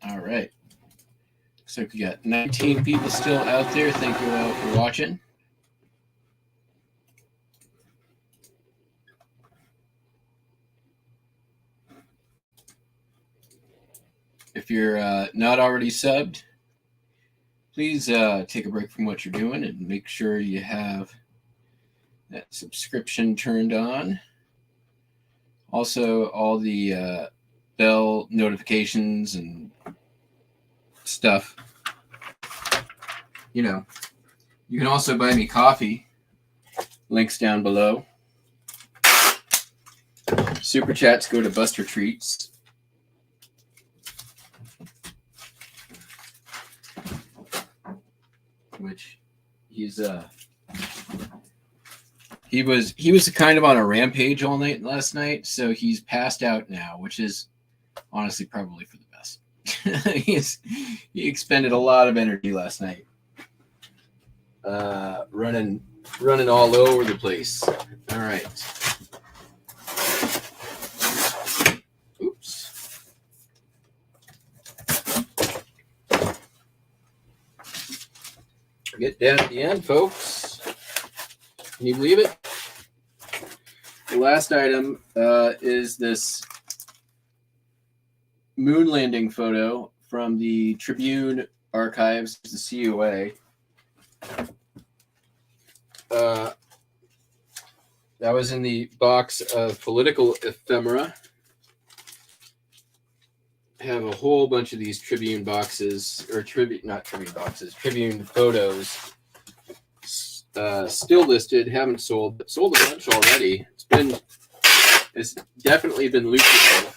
All right. Looks like we got 19 people still out there. Thank you all for watching. If you're not already subbed, please take a break from what you're doing and make sure you have that subscription turned on. Also, all the bell notifications and stuff. You know, you can also buy me coffee. Links down below. Super chats go to Buster Treats. Which he was kind of on a rampage all night last night, so he's passed out now, which is honestly probably for the best. He expended a lot of energy last night. Running all over the place. All right. Oops. Get down to the end, folks. Can you believe it? The last item is this moon landing photo from the Tribune archives, the COA. That was in the box of political ephemera. I have a whole bunch of these Tribune boxes, or not Tribune boxes, Tribune photos still listed, haven't sold, but sold a bunch already. It's definitely been lucrative.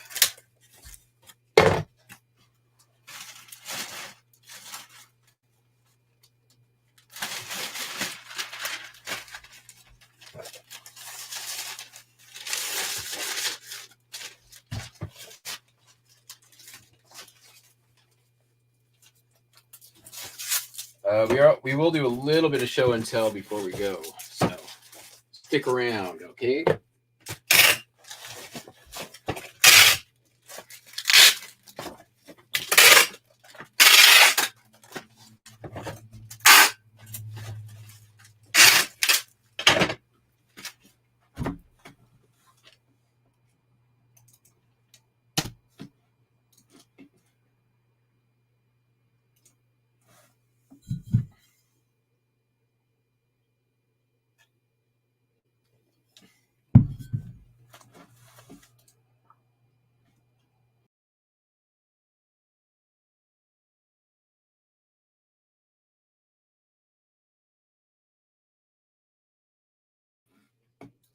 We will do a little bit of show and tell before we go, so stick around, okay?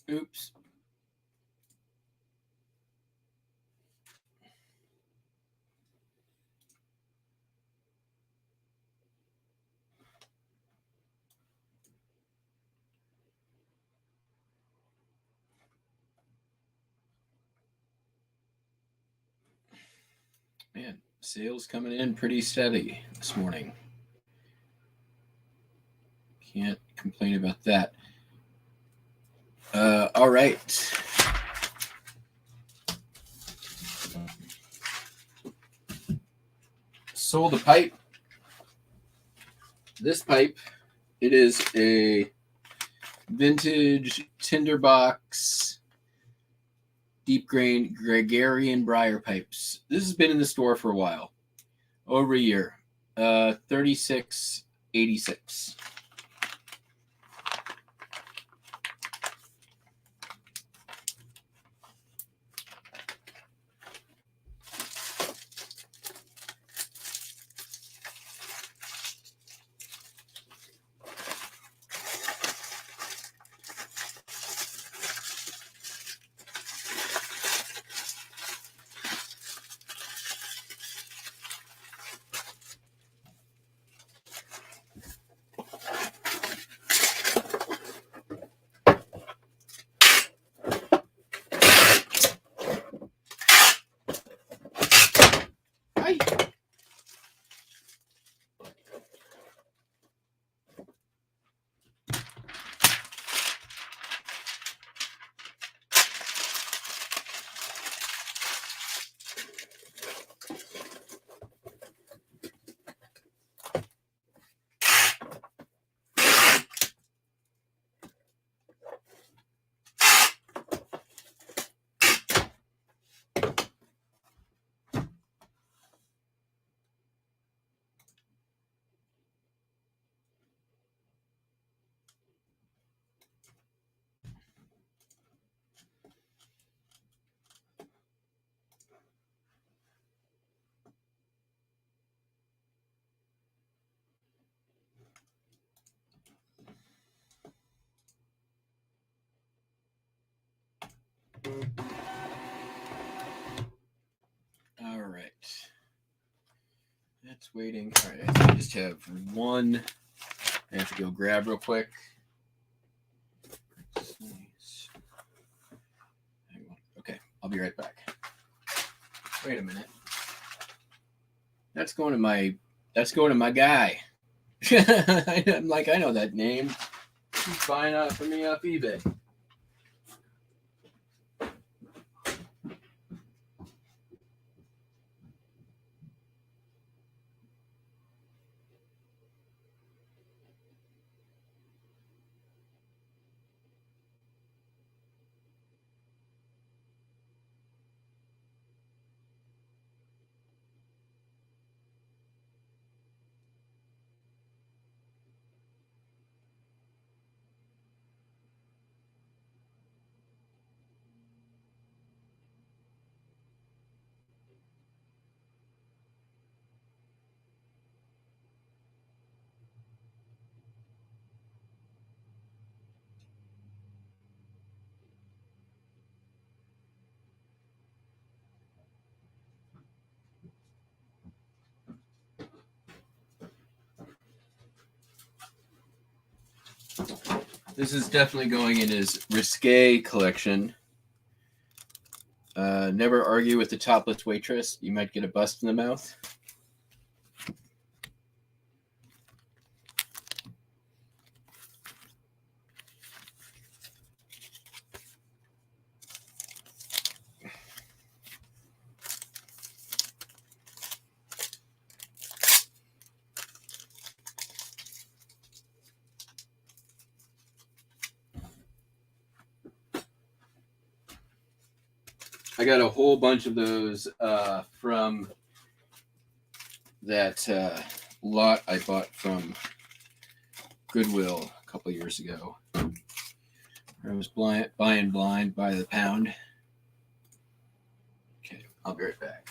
Oops. Man, sales coming in pretty steady this morning. Can't complain about that. All right. Sold a pipe. This pipe, it is a vintage tinderbox deep grain Gregarian briar pipes. This has been in the store for a while, over a year. $36.86. All right. That's waiting. All right, I just have one I have to go grab real quick. Okay, I'll be right back. Wait a minute. That's going to my guy. I'm like, I know that name. He's buying out for me off eBay. This is definitely going in his risque collection. Never argue with the topless waitress. You might get a bust in the mouth. I got a whole bunch of those from that lot I bought from Goodwill a couple years ago. I was buying blind by the pound. Okay, I'll be right back.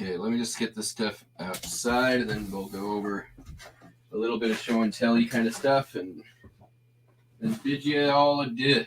Okay, let me just get this stuff outside, and then we'll go over a little bit of show and tell kind of stuff, and then bid you all adieu.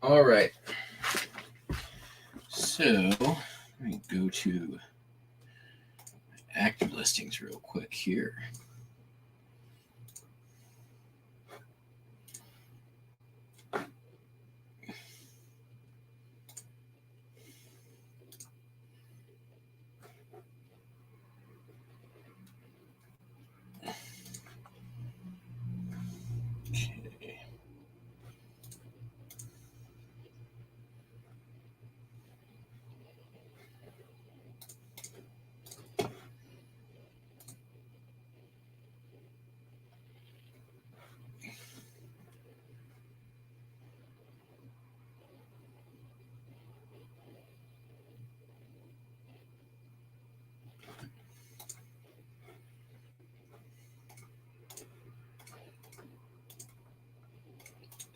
All right. So let me go to active listings real quick here.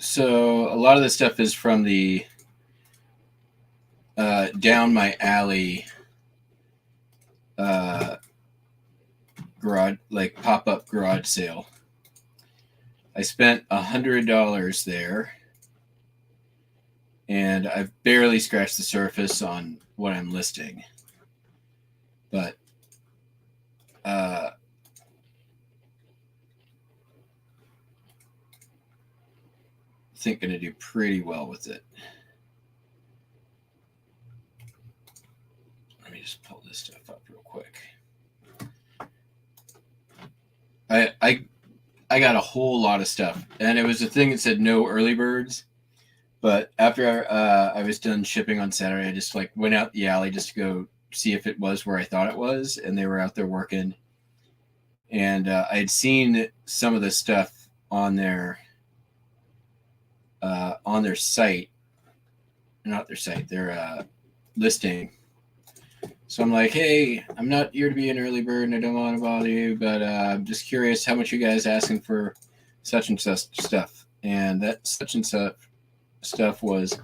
So a lot of this stuff is from the down my alley garage, like pop-up garage sale. I spent $100 there, and I've barely scratched the surface on what I'm listing. But I think going to do pretty well with it. Let me just pull this stuff up real quick. I got a whole lot of stuff, and it was a thing that said no early birds. But after I was done shipping on Saturday, I just like went out the alley just to go see if it was where I thought it was, and they were out there working. And I had seen some of the stuff on their site, not their site, their listing. So I'm like, hey, I'm not here to be an early bird, and I don't want to bother you, but I'm just curious how much you guys asking for such and such stuff. And that such and such stuff was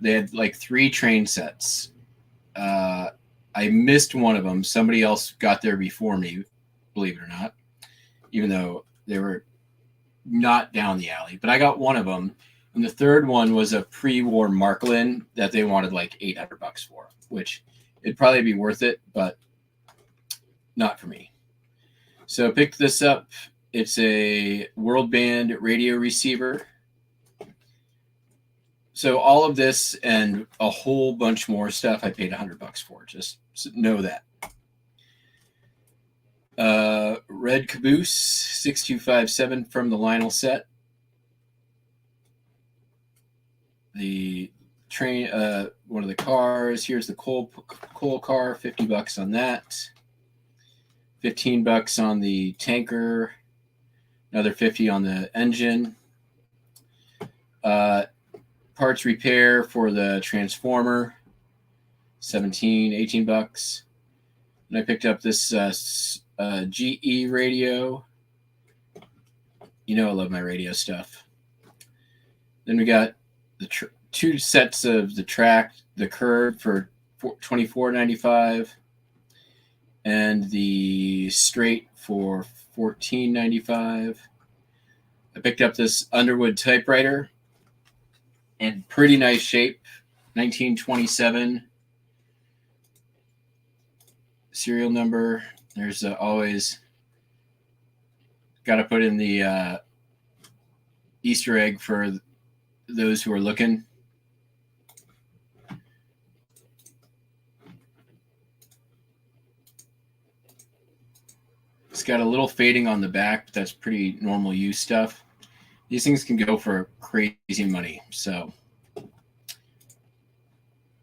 they had like 3 train sets. I missed one of them. Somebody else got there before me, believe it or not, even though they were not down the alley. But I got one of them, and the third one was a pre-war Marklin that they wanted like $800 for, which it'd probably be worth it, but not for me. So I picked this up. It's a World Band radio receiver. So all of this and a whole bunch more stuff I paid $100 for. Just know that. Red Caboose 6257 from the Lionel set. The train, one of the cars. Here's the coal car, $50 on that. $15 on the tanker. Another $50 on the engine. Parts repair for the transformer, $18. And I picked up this GE radio. You know I love my radio stuff. Then we got the 2 sets of the curve for $24.95, and the straight for $14.95. I picked up this Underwood typewriter in pretty nice shape, 1927 serial number. There's always got to put in the Easter egg for those who are looking. It's got a little fading on the back, but that's pretty normal use stuff. These things can go for crazy money. So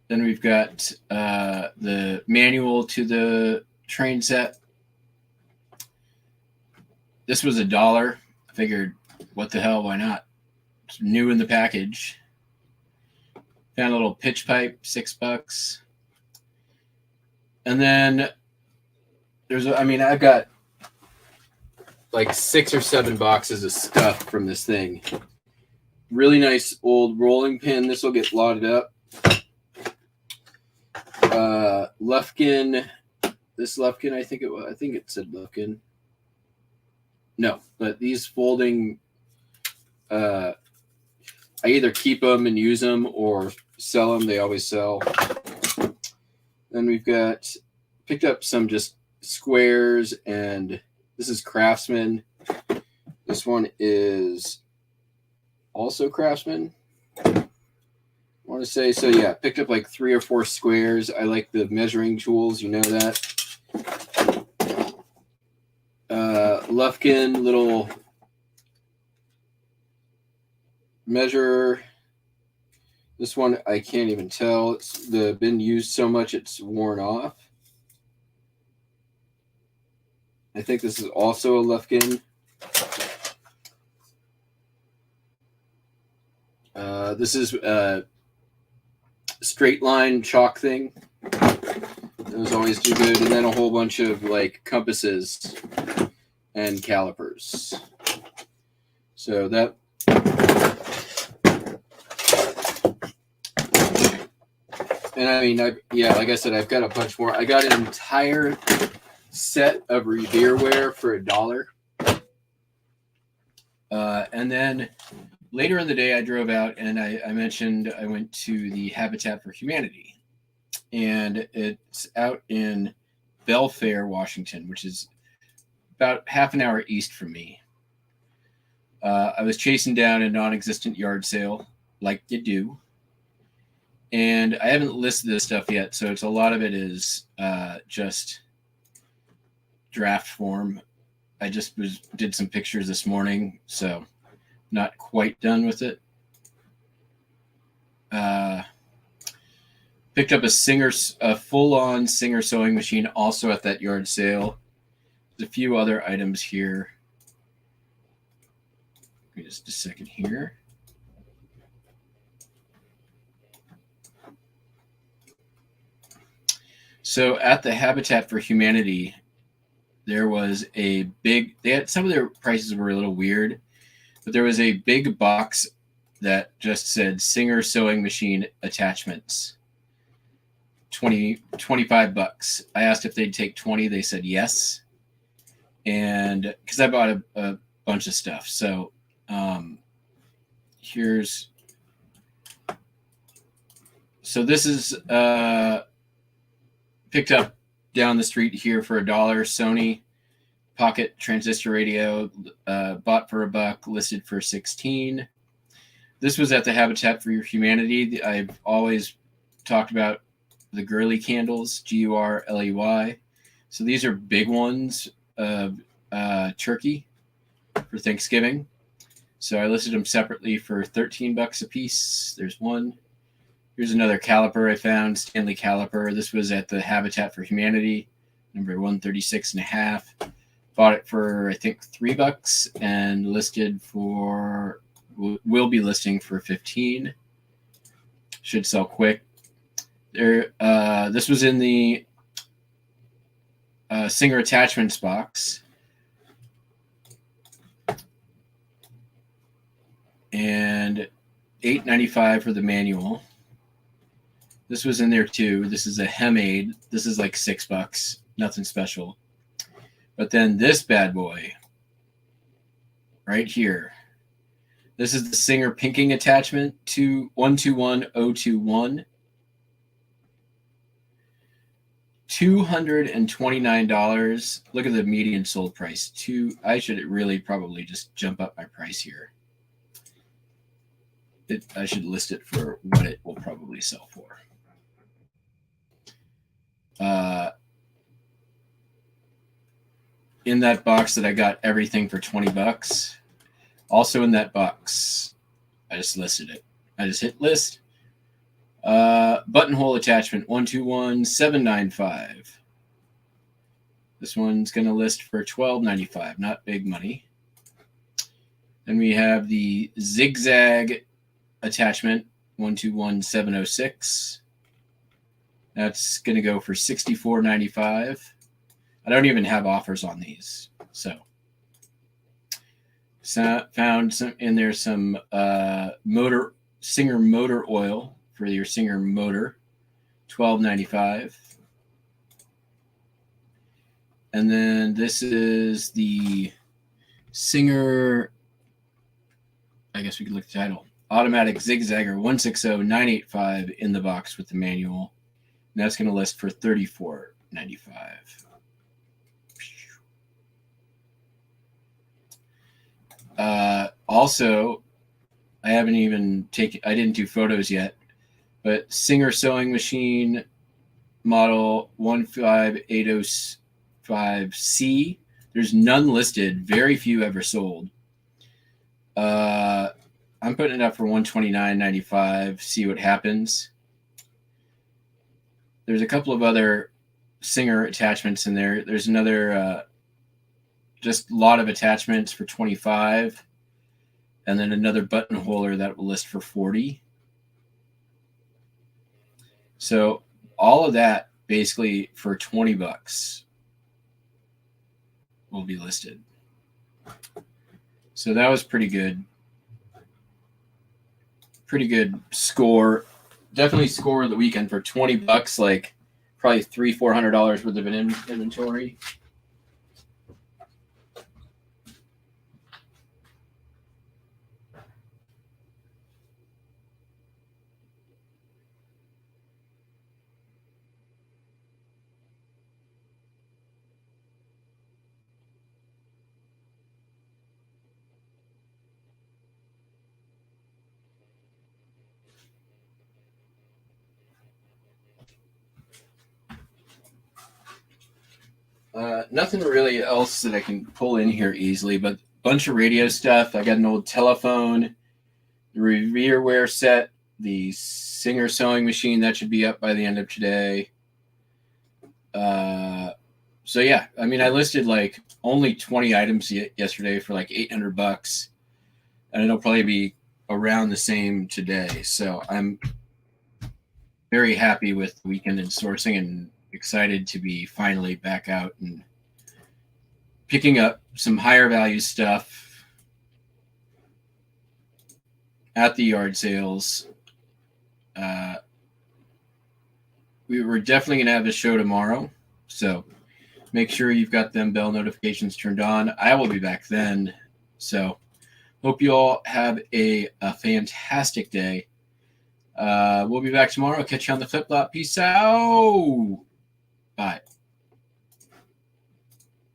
then we've got the manual to the train set. This was $1. I figured, what the hell, why not? It's new in the package. Found a little pitch pipe, $6. And then I've got like 6 or 7 boxes of stuff from this thing. Really nice old rolling pin. This will get loaded up. Lufkin. This Lufkin, I think it said Lufkin. No, but these folding, I either keep them and use them or sell them. They always sell. Then we've picked up some just squares, and this is Craftsman. This one is also Craftsman, I want to say. So yeah, picked up like 3 or 4 squares. I like the measuring tools, you know that. Lufkin little measure. This one I can't even tell. It's been used so much it's worn off. I think this is also a Lufkin. This is a straight line chalk thing. Those always do good. And then a whole bunch of like compasses and calipers. So that. And I mean, like I said, I've got a bunch more. I got an entire set of Revereware for $1. And then later in the day, I drove out and I mentioned I went to the Habitat for Humanity. And it's out in Belfair, Washington, which is about half an hour east from me. I was chasing down a non-existent yard sale, like you do. And I haven't listed this stuff yet, so a lot of it is just draft form. I just did some pictures this morning, so not quite done with it. Picked up a full-on Singer sewing machine also at that yard sale. There's a few other items here. Give me just a second here. So at the Habitat for Humanity, there was a big, some of their prices were a little weird, but there was a big box that just said Singer sewing machine attachments, $25. I asked if they'd take 20. They said yes. And because I bought a bunch of stuff. So this is picked up down the street here for $1. Sony pocket transistor radio, bought for $1, listed for $16. This was at the Habitat for Humanity. I've always talked about the girly candles, Gurley. So these are big ones of turkey for Thanksgiving. So I listed them separately for $13 a piece. There's one. Here's another caliper I found, Stanley caliper. This was at the Habitat for Humanity, number 136.5. Bought it for, I think, $3 and listed for, will be listing for $15. Should sell quick. This was in the Singer attachments box. And $8.95 for the manual. This was in there too. This is a Hemade. This is like $6. Nothing special. But then this bad boy right here. This is the Singer pinking attachment to 121021. $229. Look at the median sold price. I should really probably just jump up my price here. I should list it for what it will probably sell for. In that box that I got everything for $20. Also in that box, I just listed it. I just hit list. Buttonhole attachment 121795. This one's going to list for $12.95. Not big money. Then we have the zigzag attachment 121706. That's going to go for $64.95. I don't even have offers on these. So found some in there, some Singer motor oil for your Singer motor, $12.95. And then this is the Singer, I guess we could look at the title, automatic zigzagger 160985 in the box with the manual. And that's going to list for $34.95. Also, I didn't do photos yet, but Singer sewing machine model 15805C. There's none listed. Very few ever sold. I'm putting it up for $129.95. See what happens. There's a couple of other Singer attachments in there. There's another just a lot of attachments for $25, and then another buttonholer that will list for $40. So all of that basically for $20 will be listed. So that was pretty good. Pretty good score. Definitely score of the weekend for $20, like probably $300-400 worth of an inventory. Nothing really else that I can pull in here easily, but a bunch of radio stuff. I got an old telephone, the Revereware set, the Singer sewing machine that should be up by the end of today. So yeah, I mean, I listed like only 20 items yesterday for like $800, and it'll probably be around the same today. So I'm very happy with the weekend in sourcing and excited to be finally back out and picking up some higher value stuff at the yard sales. We were definitely going to have a show tomorrow, so make sure you've got them bell notifications turned on. I will be back then. So hope you all have a fantastic day. We'll be back tomorrow. Catch you on the flip flop. Peace out. Bye.